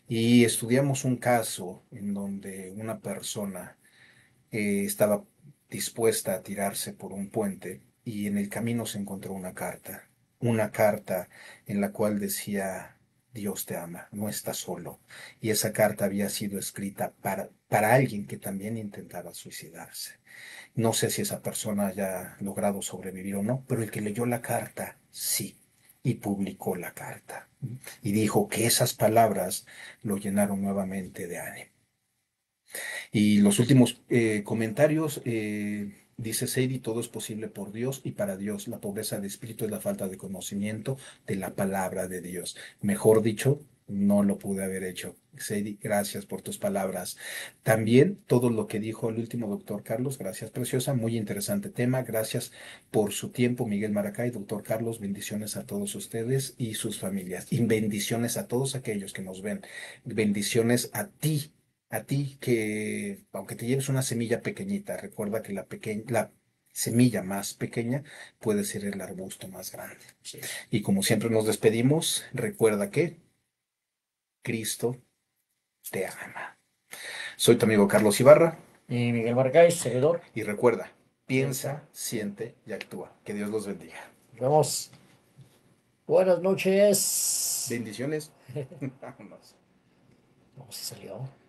y estudiamos un caso en donde una persona estaba dispuesta a tirarse por un puente y en el camino se encontró una carta en la cual decía, Dios te ama, no estás solo. Y esa carta había sido escrita para alguien que también intentaba suicidarse. No sé si esa persona haya logrado sobrevivir o no, pero el que leyó la carta, sí. Y publicó la carta. Y dijo que esas palabras lo llenaron nuevamente de ánimo. Y los últimos comentarios, dice Sadie, todo es posible por Dios y para Dios. La pobreza de espíritu es la falta de conocimiento de la palabra de Dios. Mejor dicho, no lo pude haber hecho. Sadie, gracias por tus palabras. También todo lo que dijo el último doctor Carlos, gracias preciosa, muy interesante tema. Gracias por su tiempo, Miguel Maracay, doctor Carlos, bendiciones a todos ustedes y sus familias. Y bendiciones a todos aquellos que nos ven. Bendiciones a ti que, aunque te lleves una semilla pequeñita, recuerda que la semilla más pequeña puede ser el arbusto más grande. Sí. Y como siempre nos despedimos, recuerda que Cristo te ama. Soy tu amigo Carlos Ibarra Y Miguel Marcáez, servidor. y recuerda, Piensa. piensa, siente y actúa. Que Dios los bendiga. Nos vemos. Buenas noches. Bendiciones. Vámonos. ¿Cómo se salió?